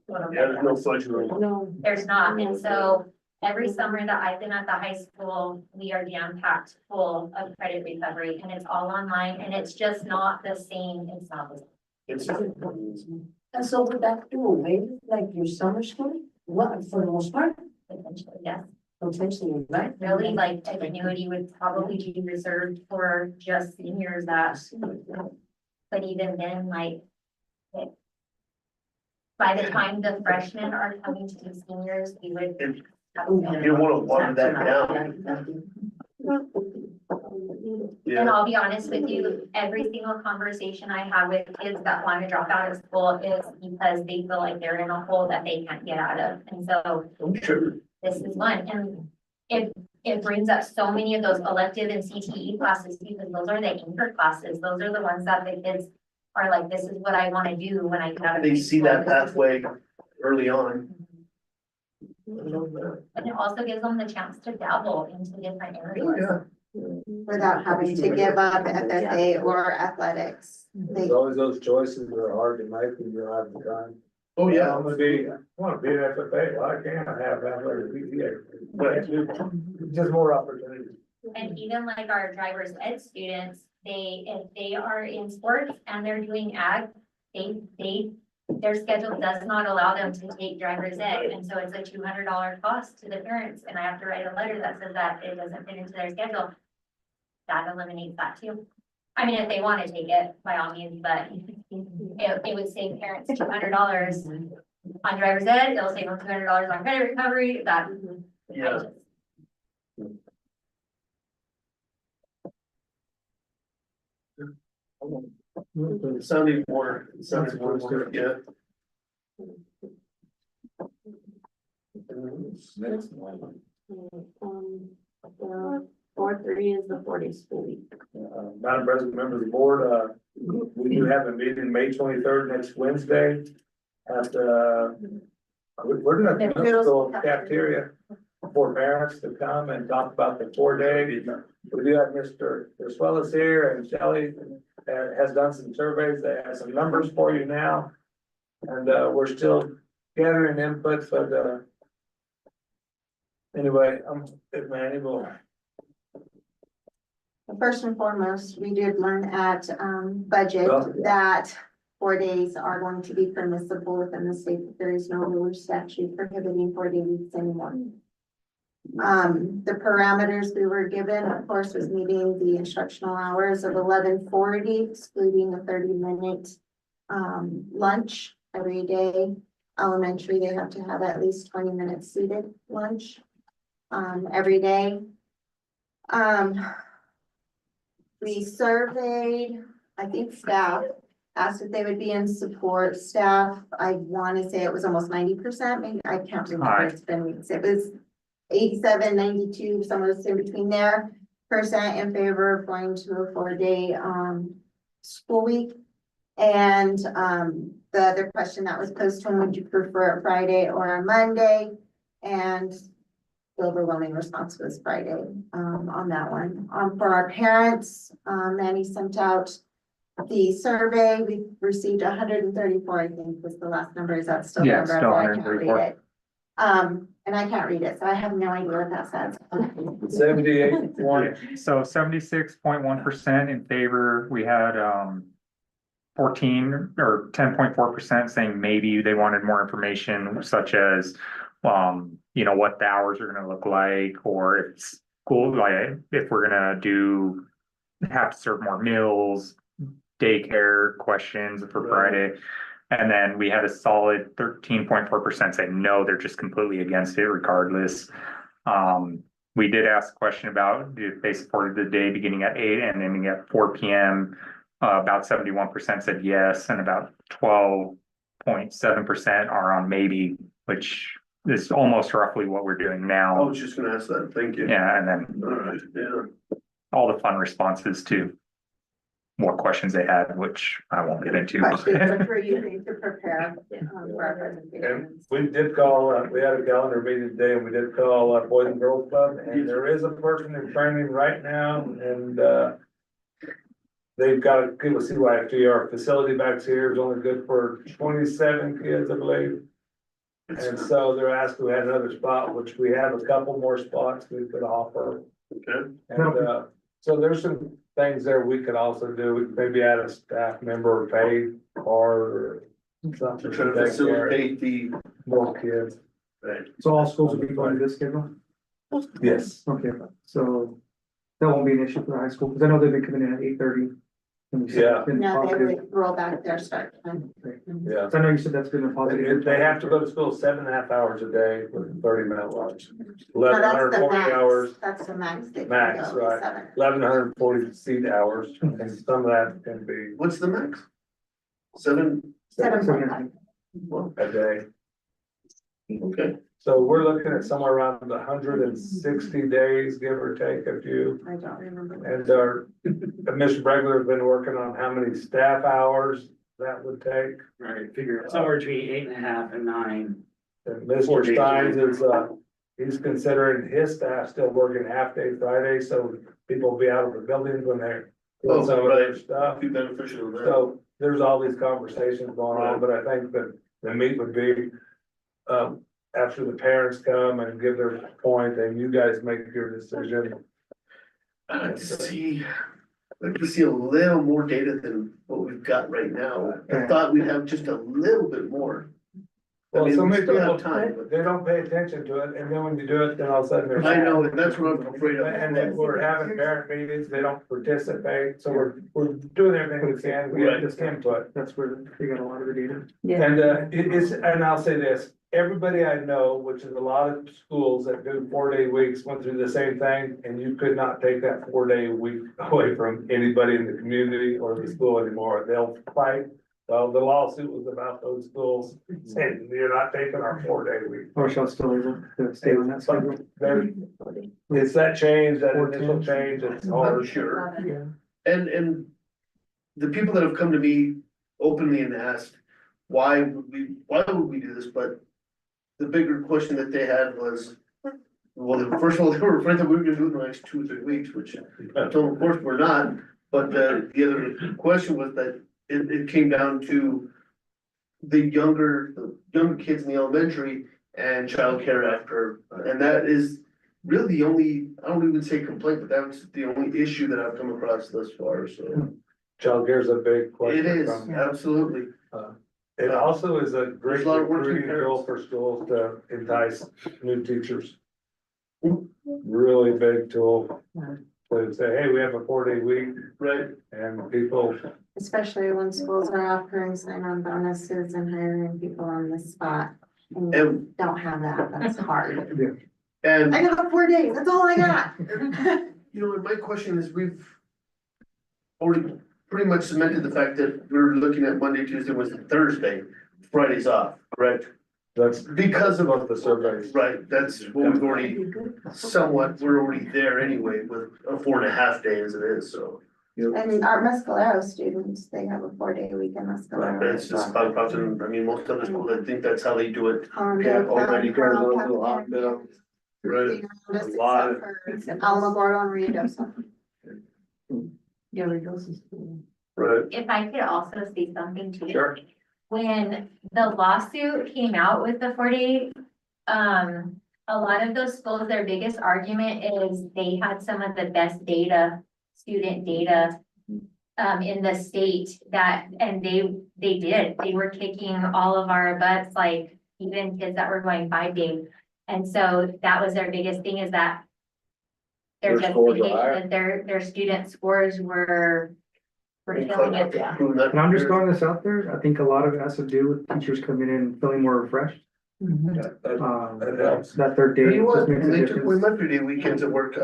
Yeah, there's no flexibility. No. There's not. And so every summer that I've been at the high school, we are jam-packed full of credit recovery and it's all online and it's just not the same. It's not the same. And so would that do away with like your summer school? What, for the most part? Potentially, yes. Potentially, right? Really, like, annuity would probably be reserved for just seniors that, but even then, like, by the time the freshmen are coming to be seniors, we would. You wanna water that down. And I'll be honest with you, every single conversation I have with kids that want to drop out of school is because they feel like they're in a hole that they can't get out of, and so. I'm sure. This is one, and if it brings up so many of those elective and CTE classes because those are the anchor classes. Those are the ones that the kids are like, this is what I wanna do when I get out of. They high see school. that pathway early on. And it also gives them the chance to dabble into different areas. Yeah. Without having to give up FFA or athletics. They, There's always those choices that are hard to make when you're out of the time. Oh, I yeah. wanna be an FFA, well, I can't have athletic PTA. But just more opportunities. And even like our driver's ed students, if they are in sports and they're doing ag, their schedule does not allow them to take driver's ed, and so it's a $200 cost to the parents, and I have to write a letter that says that it doesn't fit into their schedule. That eliminates that too. I mean, if they want to take it, by all means, but it would save parents $200 on driver's ed, it'll save them $200 on credit recovery, that. Yeah. Sounding more, yeah. The 4-3 is the 4-day school week. Madam President, members of the board, we do have a meeting May 23rd, next Wednesday. At, we're gonna have middle school cafeteria for parents to come and talk about the 4-day. We do have Mr. Swellis here, and Shelley has done some surveys, they have some numbers for you now. And, we're still gathering input, but, anyway, if Manny will. first and foremost, we did learn at, budget Well, yeah. that 4 days are going to be permissible within the state. That there is no rule or statute prohibiting 4-day weeks anymore. The parameters we were given, of course, was meeting the instructional hours of 11:40, excluding a 30-minute lunch every day. Elementary, they have to have at least 20 minutes seated lunch every day. We surveyed, I think staff asked if they would be in support. Staff, I want to say it was almost 90%, maybe I can't remember, it's been weeks. It was 87, 92, somewhere in between there, percent in favor of going to a 4-day school week. And the other question that was posed to them, would you prefer a Friday or a Monday? And the overwhelming response was Friday on that one. For our parents, Manny sent out the survey. We received 134, I think was the last number. Is that still? Yeah, the still number? I can't read 134. it. And I can't read it, so I have no idea what that says. 78.1. So 76.1% in favor. We had 14 or 10.4% saying maybe they wanted more information, such as what the hours are gonna look like, or if it's school, like if we're gonna have to serve more meals, daycare questions for Friday. And then we had a solid 13.4% say no, they're just completely against it regardless. We did ask a question about if they supported the day beginning at 8 and ending at 4 p.m. About 71% said yes, and about 12.7% are on maybe, which is almost roughly what we're doing I now. was just gonna ask that, thank you. Yeah, and then All right, yeah. all the fun responses to what questions they had, which I won't get into. Questions for you to prepare for our And presentations. we did call, we had a calendar meeting today, and we did call Boys and Girls Club, and there is a person in training right now, and they've got a good CYFT. Our facility back here is only good for 27 kids, I believe. And so they're asking, we had another spot, which we have a couple more spots we could offer. Okay. And so there's some things there we could also do. We could maybe add a staff member or paid or something. To try to facilitate the. More kids. Right. So all schools will be going to this schedule? Yes. Okay, so that won't be an issue for high school, because I know they've been coming in at 8:30. Yeah. No, they would roll back their start time. Yeah. I know you said that's been a positive. They have to go to school 7.5 hours a day with a 30-minute lunch. No, that's the 1,140 max. hours, That's the max. They can Max, go, right. 7. 1,140 seat hours, and some of that can be What's the max? 7, 7.5. a day. okay. So we're looking at somewhere around 160 days, give or take a few. I don't remember. And our, Mr. Bregler has been working on how many staff hours that would take. Right, figure somewhere between 8.5 and 9. And 4 Mr. days. Steins is, he's considering his staff still working half day Friday, so people will be out of the buildings when they're doing some of their stuff. Be beneficial to them. So there's all these conversations going on, but I think that the meet would be, after the parents come and give their point and you guys make your decision. I'd like to see a little more data than what we've got right now. I thought we'd have just a little bit more. I Well, mean, so we many still people, have time, but they don't pay attention to it, and then when you do it, then all of a sudden there's. I know, and that's what I'm afraid of. And then we're having parent meetings, they don't participate, so we're doing everything we can, we get this input. That's where we got a lot of the data. And, and I'll say this, everybody I know, which is a lot of schools that do 4-day weeks, went through the same thing, and you could not take that 4-day week away from anybody in the community or the school anymore, they'll fight. So the lawsuit was about those schools saying, you're not taking our 4-day week. Or shall still able to stay on that schedule. It's that change, that initial change, it's I'm hard. sure. Yeah. And the people that have come to me openly and asked, why would we do this? But the bigger question that they had was, well, first of all, they were afraid that we were gonna do it in the next 2 or 3 weeks, which I told them, of course, we're not. But the other question was that it came down to the younger kids in the elementary and childcare after, and that is really the only, I don't even say complaint, but that's the only issue that I've come across thus far, so. Childcare is a big question. It is, from- absolutely. It also is a great There's a lot of working recruiting tool parents. for schools to entice new teachers. Really big tool. To say, hey, we have a 4-day week Right, and people, Especially when schools are offering sign-on bonuses and hiring people on the spot. And you and, don't have that, that's hard. and, I got 4 days, that's all I got. you know, and my question is, we've already pretty much cemented the fact that we're looking at Monday, Tuesday, Wednesday, Thursday, Friday's off, correct? that's Because of about the surveys. Right, that's what we've already, we're already there anyway with a 4.5 day as it is, so. And our Mescalero students, they have a 4-day week in Right, Mescalero. but it's just about, I mean, most other schools, I think that's how they do it. Yeah, already Carl goes on the Captain. Right. Just A lot. except for Alamogordo and Ruidoso. Yeah, we go to school. Right. If I could also say something too. Sure. When the lawsuit came out with the 4-day, a lot of those schools, their biggest argument is they had some of the best data, student data. In the state that, and they were kicking all of our butts, like even kids that were going 5-day. And so that was their biggest thing, is that their Their scores are justification, that their student scores were killing it. And I'm just throwing this out there, I think a lot of it has to do with teachers coming in and feeling more refreshed. That helps. That third day You know what, just makes a they took away difference. my 3-day weekends at work,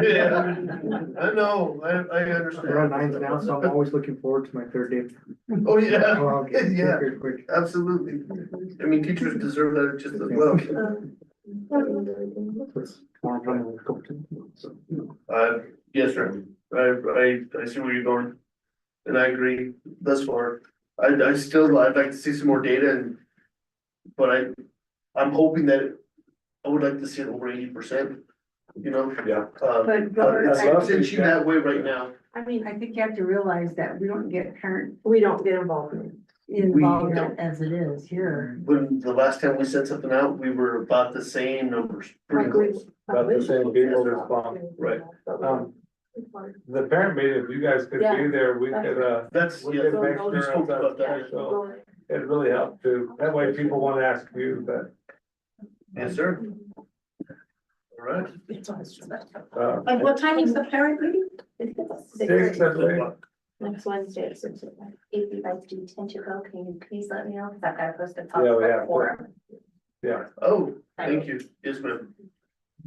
yeah, I know, I understand. We're on 9s now, so I'm always looking forward to my third day. Oh, yeah, Oh, I'll get yeah, very quick. absolutely. I mean, teachers deserve that just as well. It's more fun than a couple times. Yes, sir, I see where you're going. And I agree thus far. I'd like to see some more data and, but I'm hoping that I would like to see it over 80%, you know? Yeah. But it's itching that way right now. I mean, I think you have to realize that we don't get parent We don't get involved in it. involvement as it is here. When the last time we sent something out, we were about the same numbers, pretty close. About the same people respond. Right. The parent meeting, if you guys could be there, we could, That's, we yeah, could make we sure spoke about that's that. official. It really helped too. That way people want to ask you, but, Yes, sir. All right. And what time is the parent meeting? 6, I think. Next Wednesday at 6 o'clock. If you guys do tend to go, can you please let me know, because I've got to post a Yeah, we have public to. forum. Yeah. Oh, thank you. Yes, ma'am.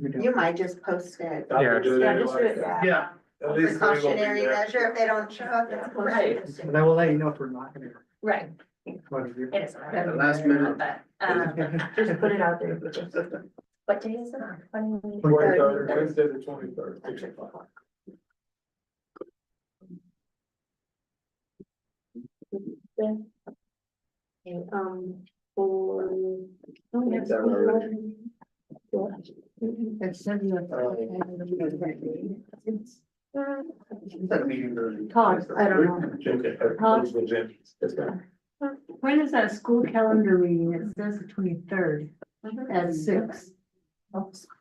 You might just post it. Yeah, Do Yeah, that just do it. anyway. Yeah. At least we will be Precautionary there. measure if they don't show up. it's Right. And I will let you know if we're not gonna. Right. It is. Last minute. But, Just put it out there. what day is it on? 23rd, Wednesday the 23rd. For. Is that already? That meeting early. Todd, I don't know. Okay. It's fine. When is that school calendar meeting? It says the 23rd at 6.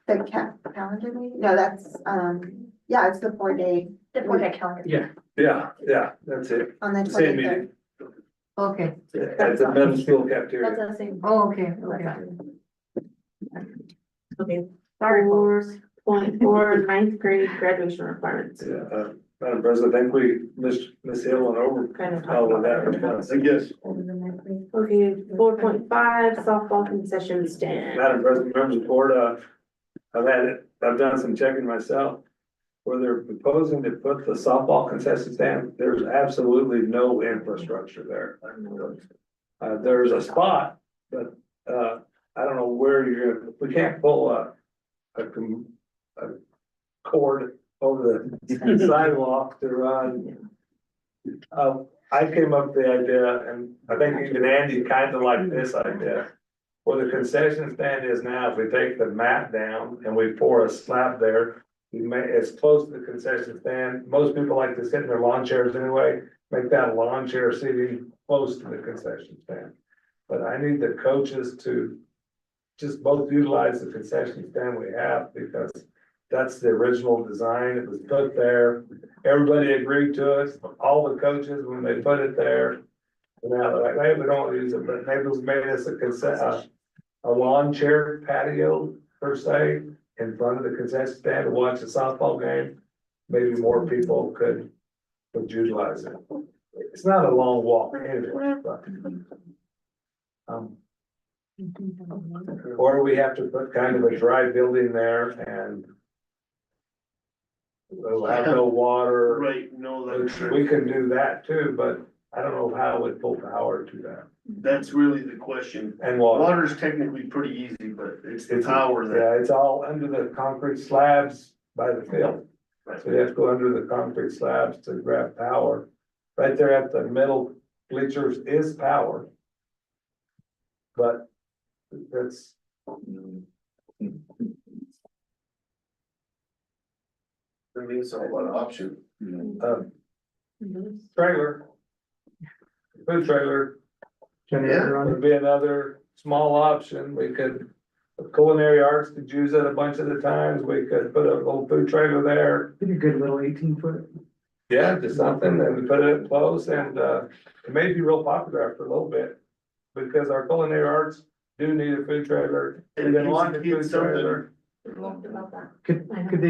The calendar meeting? No, that's, yeah, it's the 4-day The 4-day calendar. Yeah, that's it. on the Same 23rd. meeting. Okay. At the middle school cafeteria. That's the same. Oh, okay, okay. Okay, 4.4 ninth grade graduation requirements. Yeah, Madam President, I think Ms. Hill went over Kind of all of talked about that. I guess. Okay, 4.5 softball concession stand. Madam President, members of the board, I've done some checking myself. Where they're proposing to put the softball concession stand, there's absolutely no infrastructure there. There's a spot, but, I don't know where we can't pull a cord over the sidewalk to run. I came up with the idea, and I think even Andy kind of liked this idea. Where the concession stand is now, if we take the mat down and we pour a slab there, it's close to the concession stand. Most people like to sit in their lawn chairs anyway, make that lawn chair seating close to the concession stand. But I need the coaches to just both utilize the concession stand we have, because that's the original design. It was put there. Everybody agreed to it, all the coaches, when they put it there. Now, they're like, maybe we don't want to use it, but maybe we made us a lawn chair patio per se, in front of the concession stand to watch a softball game. Maybe more people could utilize it. It's not a long walk anyway, but. Or we have to put kind of a dry building there and. We'll have no water. Right, no, that's, We can do that too, but I don't know how it pull power to that. that's really the question. And water. Water's technically pretty easy, but it's the power that. Yeah, it's all under the concrete slabs by the field. So you have to go under the concrete slabs to grab power. Right there at the middle bleachers is power. But that's. I mean, it's a lot of option. Trailer. Food trailer Yeah. would be another small option. We could, culinary arts could use it a bunch of the times. We could put a little food trailer there. Pretty good little 18-foot. Yeah, just something, and we put it close, and it may be real popular after a little bit. Because our culinary arts do need a food trailer. And They want a if you food get something- trailer. Could they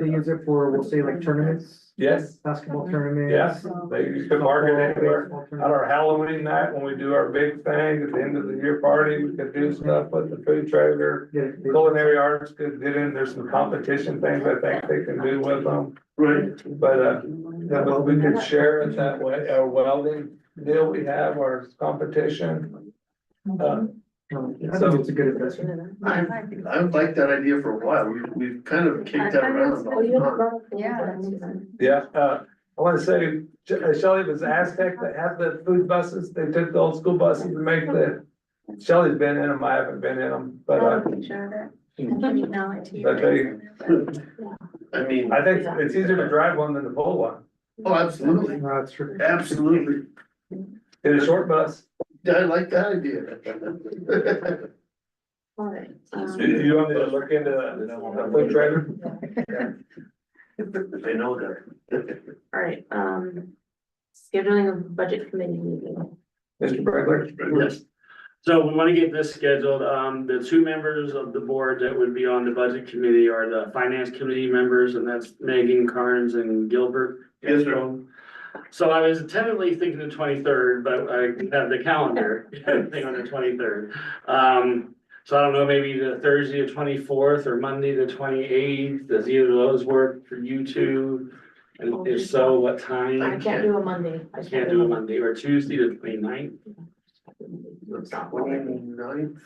use it for, we'll say, like tournaments, Yes, basketball tournaments? yes, you could market anywhere. Baseball At tournaments? our Halloween night, when we do our big thing at the end of the year party, we could do stuff with the food trailer. Get it- Culinary arts could get in, there's some competition things I think they can do with them. Right. But we could share it that way, our welding deal we have, our competition. I think it's a good investment. I've liked that idea for a while. We've kind of kicked that around. all the time. Yeah, I wanna say, Shelley was Aztec that had the food buses, they took the old school buses to make Shelley's been in them, I haven't been in them, but but they, I mean, I think it's easier to drive one than to pull one. oh, absolutely, No, that's true. absolutely. In a short bus, I like that idea. Alright, you want me to look into the food trailer? I know that. alright, scheduling of budget committee meeting. Mr. Bregler? Yes. So we want to get this scheduled. The two members of the board that would be on the budget committee are the finance committee members, and that's Megan Carnes and Gilbert. Yes, sir. So I was tentatively thinking the 23rd, but I have the calendar thing on the 23rd. So I don't know, maybe the Thursday the 24th or Monday the 28th. Does either of those work for you two? And if so, what time? I can't do a Monday. I Can't do a Monday or Tuesday, the 29th. Twenty-ninth,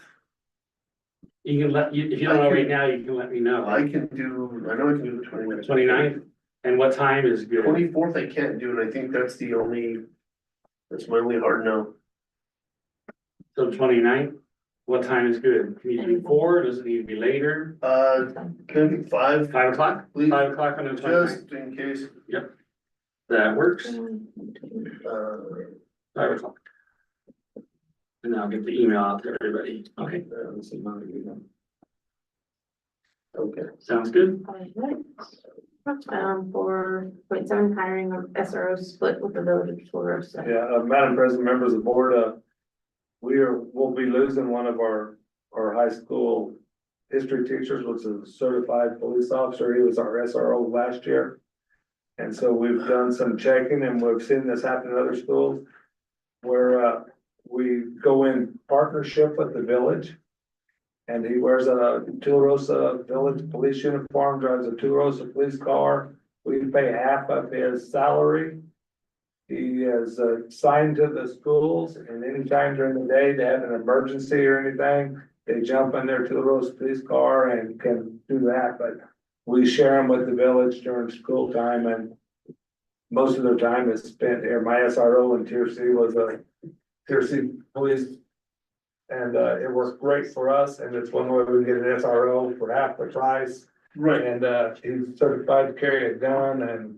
You can let, if you don't know right now, you can let me know. I can do, I know I can do the 29th. 29th, and what time is good? 24th I can't do, and I think that's the only, that's my only hard no. So 29th. What time is good? Can you do 4? Does it need to be later? Can I do 5, 5 o'clock? please? 5 o'clock on the 29th. Just in case, That works. 5 5 o'clock. And I'll get the email out to everybody. Okay, Okay. sounds good. For 0.7 hiring of SRO split with the village of Toros. Yeah, Madam President, members of the board, we'll be losing one of our high school history teachers, which is a certified police officer. He was our SRO last year. And so we've done some checking and we've seen this happen in other schools where, we go in partnership with the village. And he wears a Tularosa Village Police uniform, drives a Tularosa police car. We pay half of his salary. He is assigned to the schools, and anytime during the day they have an emergency or anything, they jump in their Tularosa police car and can do that, but we share them with the village during school time, and most of their time is spent here. My SRO in Tier C was a Tier C police. And it worked great for us, and it's one way we get an SRO for half the price. Right. And he's certified to carry a gun and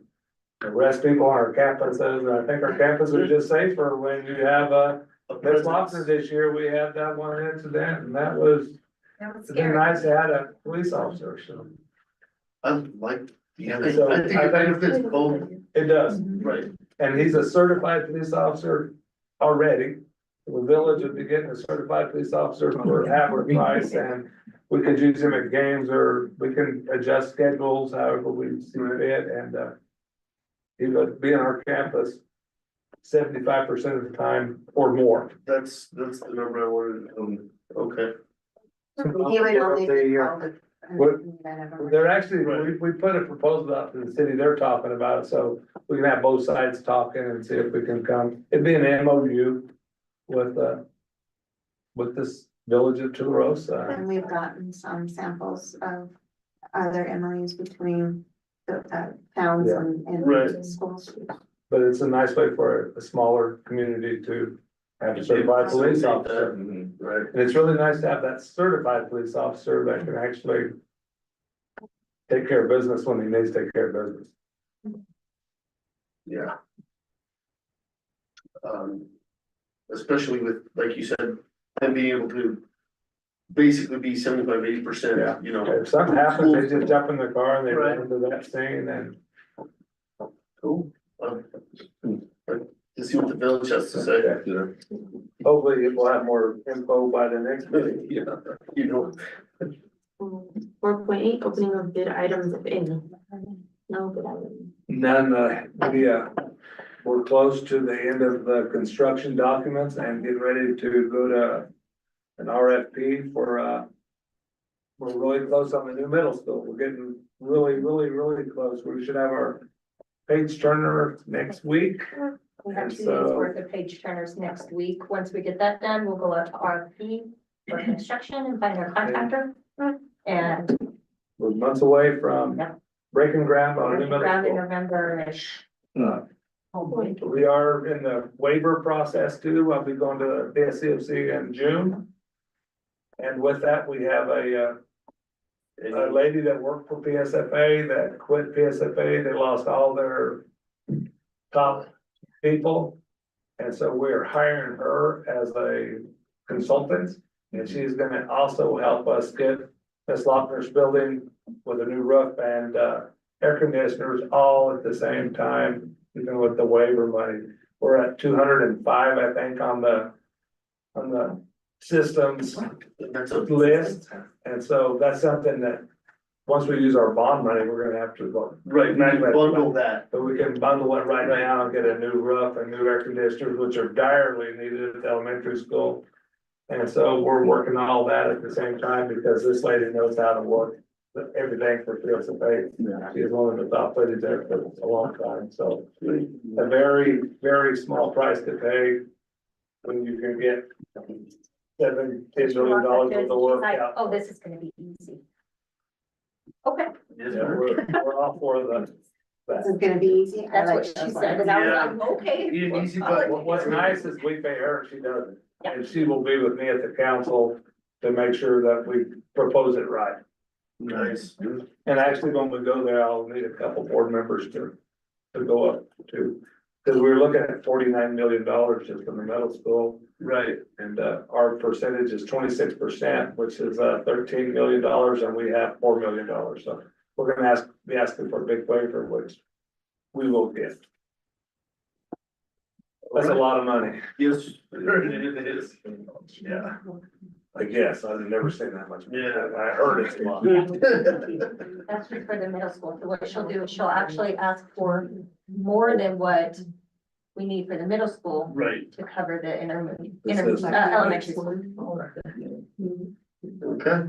arrest people on our campuses, and I think our campuses are just safer when you have Miss Lobster this year, we had that one incident, and that was, it's been nice to have a police officer, so. I like, yeah, So, I think it benefits both, It does, right? and he's a certified police officer already. The village would be getting a certified police officer for half the price, and we could use him at games, or we can adjust schedules however we see fit, and he would be on our campus 75% of the time or more. That's the number I wanted, okay. He would only be called. They're actually, we put a proposal out to the city, they're talking about it, so we can have both sides talking and see if we can come. It'd be an MOU with this village of Tularosa. And we've gotten some samples of other MOUs between the towns and Right. schools. But it's a nice way for a smaller community to have a certified police officer. Right. And it's really nice to have that certified police officer that can actually take care of business when he needs to take care of business. Yeah. Especially with, like you said, them being able to basically be 75-80%, Yeah. you know. If something happens, they just jump in the car and they run into that scene, and Cool. To see what the village has to say. hopefully we'll have more info by the next meeting. Yeah, you know, 4.8, opening of bid items if any. No bid items. None, we're close to the end of the construction documents and getting ready to go to an RFP for, we're really close on the new middle school. We're getting really close. We should have our page turner next week. We have 2 days So- worth of page turners next week. Once we get that done, we'll go out to RFP for construction and find our contractor. And We're months away from Yeah. breaking ground on a new middle around in school. November-ish. Hopefully. We are in the waiver process too. I'll be going to the SCFC in June. And with that, we have a lady that worked for PSFA that quit PSFA. They lost all their top people. And so we're hiring her as a consultant, and she's gonna also help us get Miss Lochner's building with a new roof and air conditioners all at the same time, even with the waiver money. We're at 205, I think, on the systems that's a list. And so that's something that, once we use our bond money, we're gonna have to go. right, we can bundle that. But we can bundle it right now and get a new roof and new air conditioners, which are direly needed at the elementary school. And so we're working on all that at the same time because this lady knows how to work everything for Fields and Faith. She is one of the top players there for a long time, so a very, very small price to pay when you can get $7-10 million worth of She's work like, out. oh, this is gonna be easy. Okay, Yeah, we're all for the. This is gonna be easy. I that's like what she those said, ones. and I was like, okay. Easy, but What's nice is we pay her, she does it, Yeah. and she will be with me at the council to make sure that we propose it right. nice. And actually, when we go there, I'll need a couple board members to go up to. Cause we were looking at $49 million just in the middle school, Right. and, our percentage is 26%, which is, $13 million, and we have $4 million, so we're gonna be asking for a big favor, which we will get. That's a lot of money. Yes, it is. Yeah. I guess, I've never seen that much. Yeah. I heard it's a lot. That's just for the middle school, so what she'll do is she'll actually ask for more than what we need for the middle school Right, to cover the This is- elementary school. okay.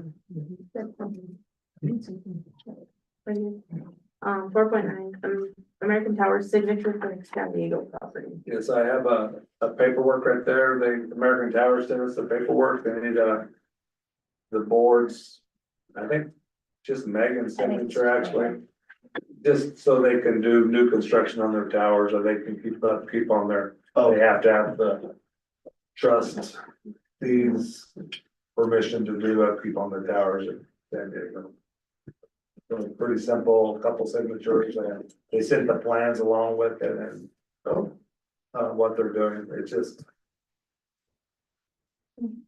4.9, American Tower signature for San Diego property. Yes, I have a paperwork right there. The American Tower sent us the paperwork. They need, the boards, I think, just Megan's signature actually. Just so they can do new construction on their towers, or they can keep on their, they have to have the trust these permission to do upkeep on the towers in San Diego. So pretty simple, couple signatures, and they sent the plans along with it, and so, what they're doing, it's just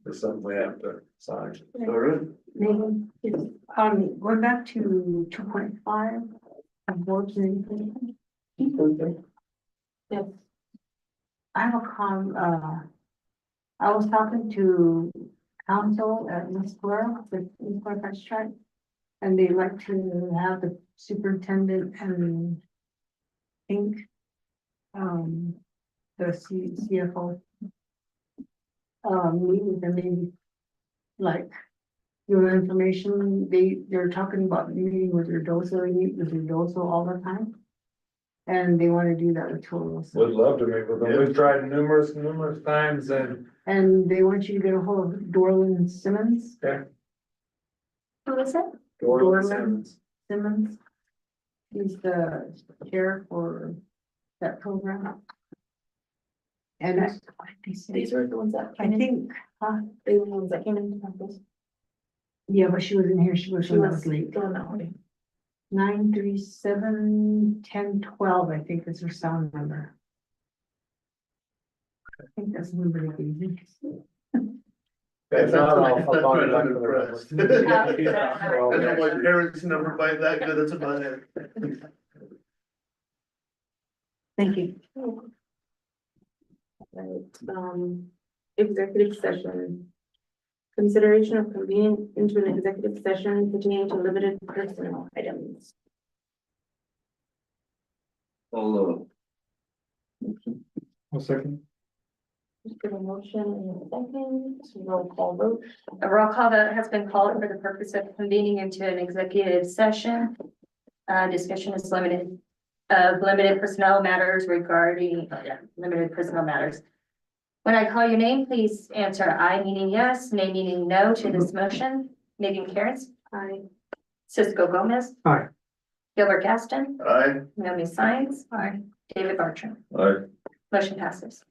it's something we have to sign. All right. Megan, Going back to 2.5, boards and anything. yes, I have I was talking to council at East Square, the East Square French Tribe. And they like to have the superintendent and think, the CFO. Meet with them, maybe, like, your information, they're talking about meeting with Redosa, they meet with Redosa all the time. And they wanna do that with Toros. Would love to meet with them. We've tried numerous times, and And they want you to get a hold of Dorland Simmons. Who is it? Dorland Simmons. He's the chair for that program. And these are the ones that I came in, think, they were the ones that came into campus. yeah, but she wasn't here, she was She when I was was late. going that way. 937-1012, I think is her sound number. I think that's the number they gave me. if not, I'll call you back I'm for the rest. impressed. I know my parents never find that good, that's about it. Thank you. Right, executive session. Consideration of convening into an executive session pertaining to limited personnel items. Although. One second. Just give a motion in a second, roll call vote. A roll call vote has been called for the purpose of convening into an executive session. Discussion is limited of limited personnel matters regarding, limited personnel matters. When I call your name, please answer aye meaning yes, nay meaning no to this motion. Megan Cares, Aye. Cisco Gomez. Aye. Gilbert Gaston, Aye. Naomi Sines. Aye. David Bartram. Aye. Motion passes.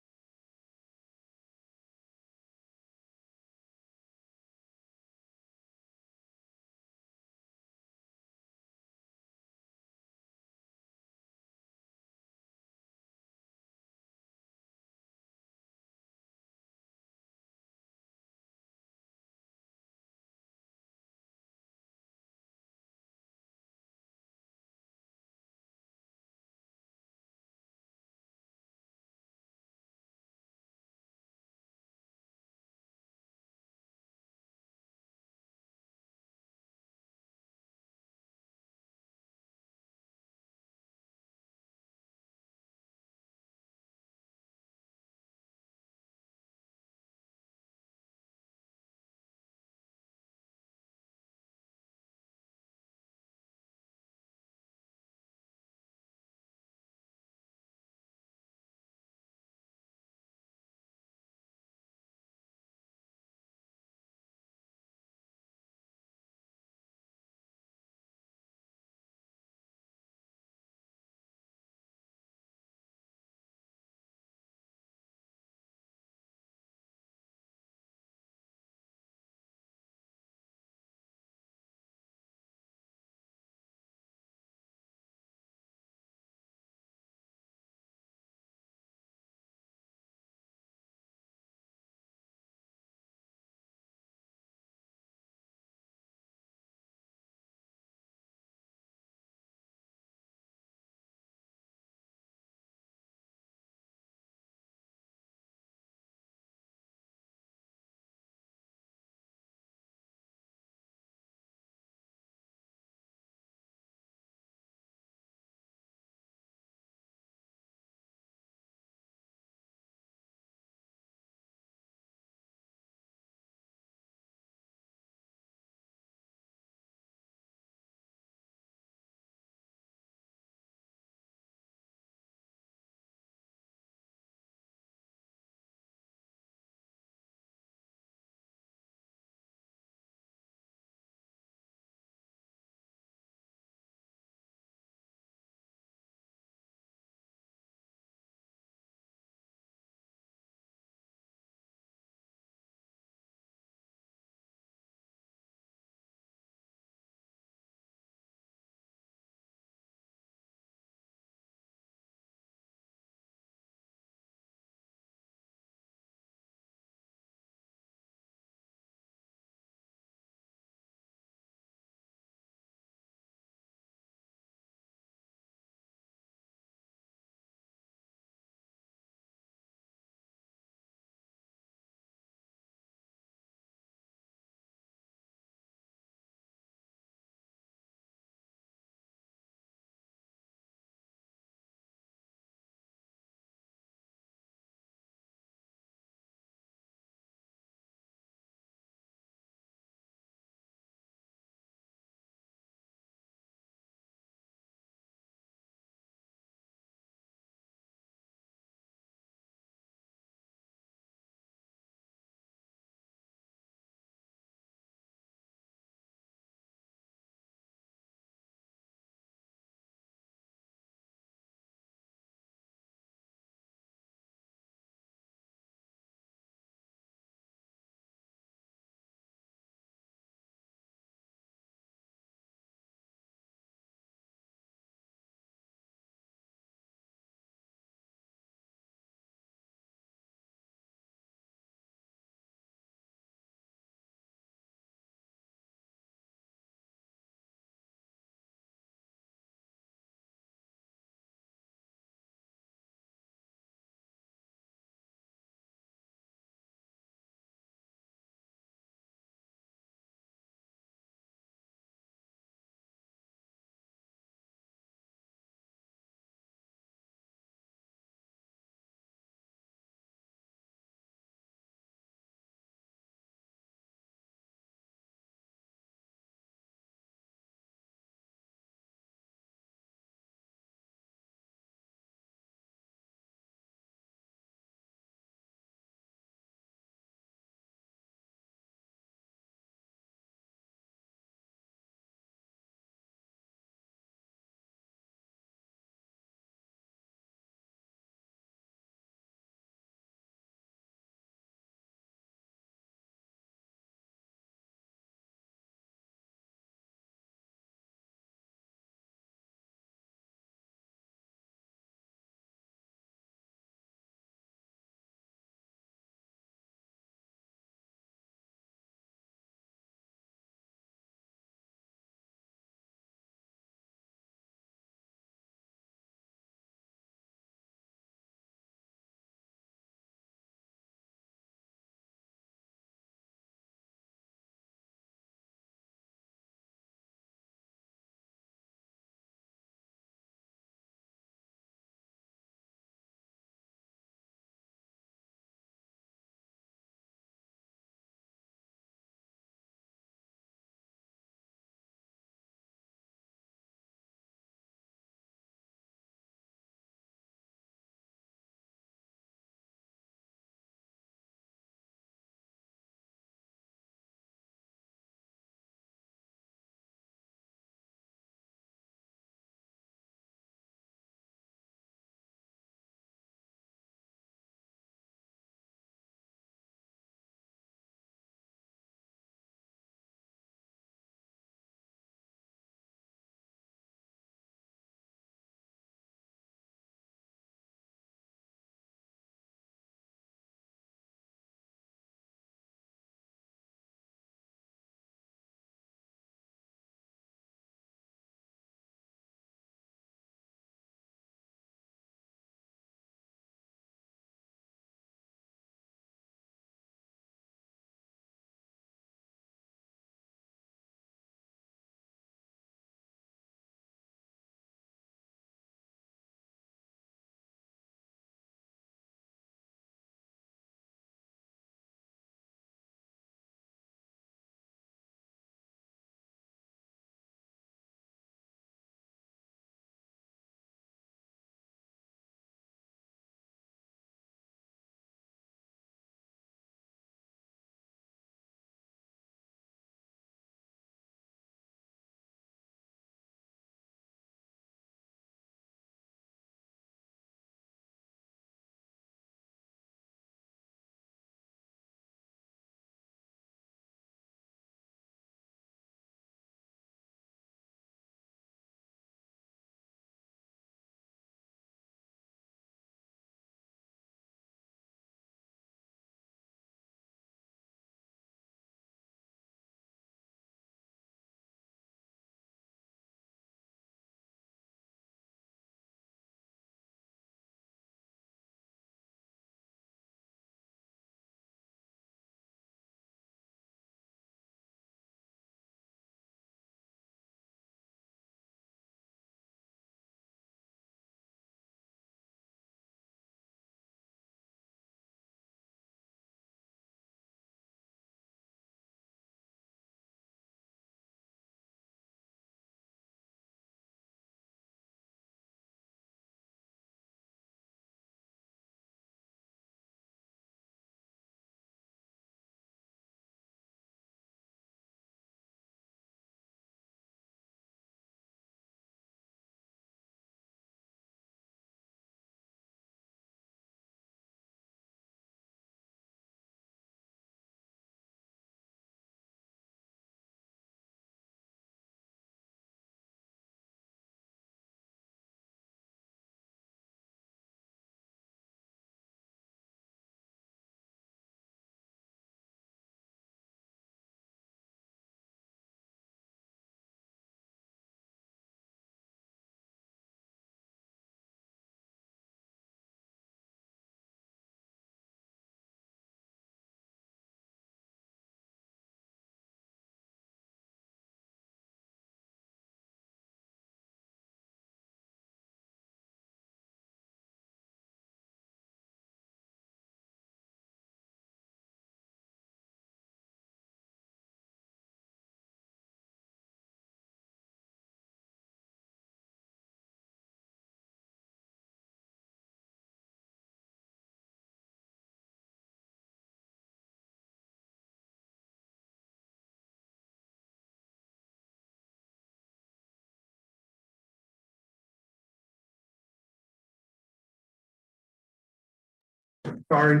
Sorry.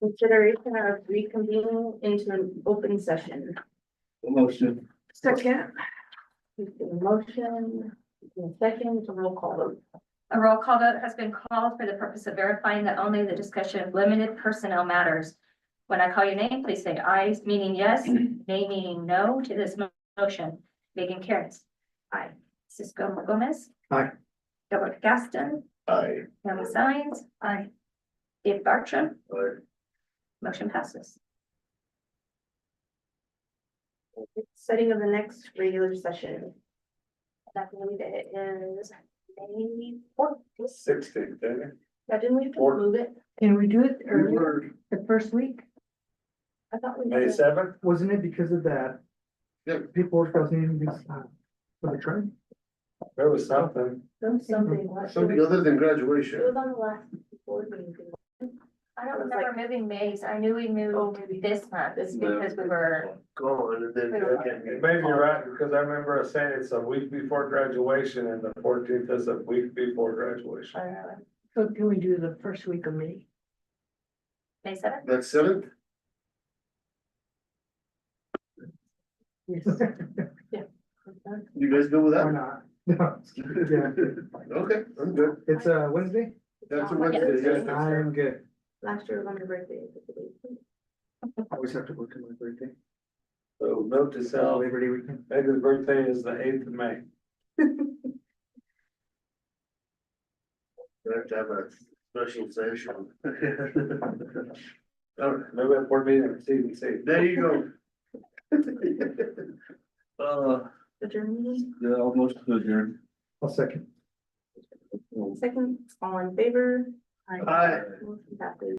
Consideration of reconvening into an open session. Motion. Second. Motion, second, roll call vote. A roll call vote has been called for the purpose of verifying that only the discussion of limited personnel matters. When I call your name, please say aye, meaning yes, nay meaning no to this motion. Megan Carrots. Aye. Cisco Gomez. Aye. Gilbert Gaston. Aye. Emily Sines. Aye. Dave Bartram. Aye. Motion passes. Setting of the next regular session. I believe it is May 4th. 16th, didn't it? Yeah, didn't we have to Or- move it? Can we do it earlier, the first week? I thought we May did. 7th? Wasn't it because of that? Yep. Paperwork doesn't even be, for the train? There was something. There was something. Something other than It graduation. was on the last board meeting. I don't remember moving May's. I knew we moved this month. It's because we were, Gone and then again. You may be right, because I remember us saying it's a week before graduation and the 14th is a week before graduation. So can we do the first week of May? May 7th. That's 7th? Yes. You guys go with Or that? not? No. Yeah. Okay, I'm good. It's Wednesday? That's a Wednesday, yeah. I am good. Last year was on your birthday. I always have to work on my birthday. So note to self, Labor Day weekend. Megan's birthday is the 8th of May. We have to have a special session. All right, Maybe at board meeting at CDC. there you go. Adjourned. Yeah, almost adjourned. I'll second. Second, all in favor? Aye. Motion passes.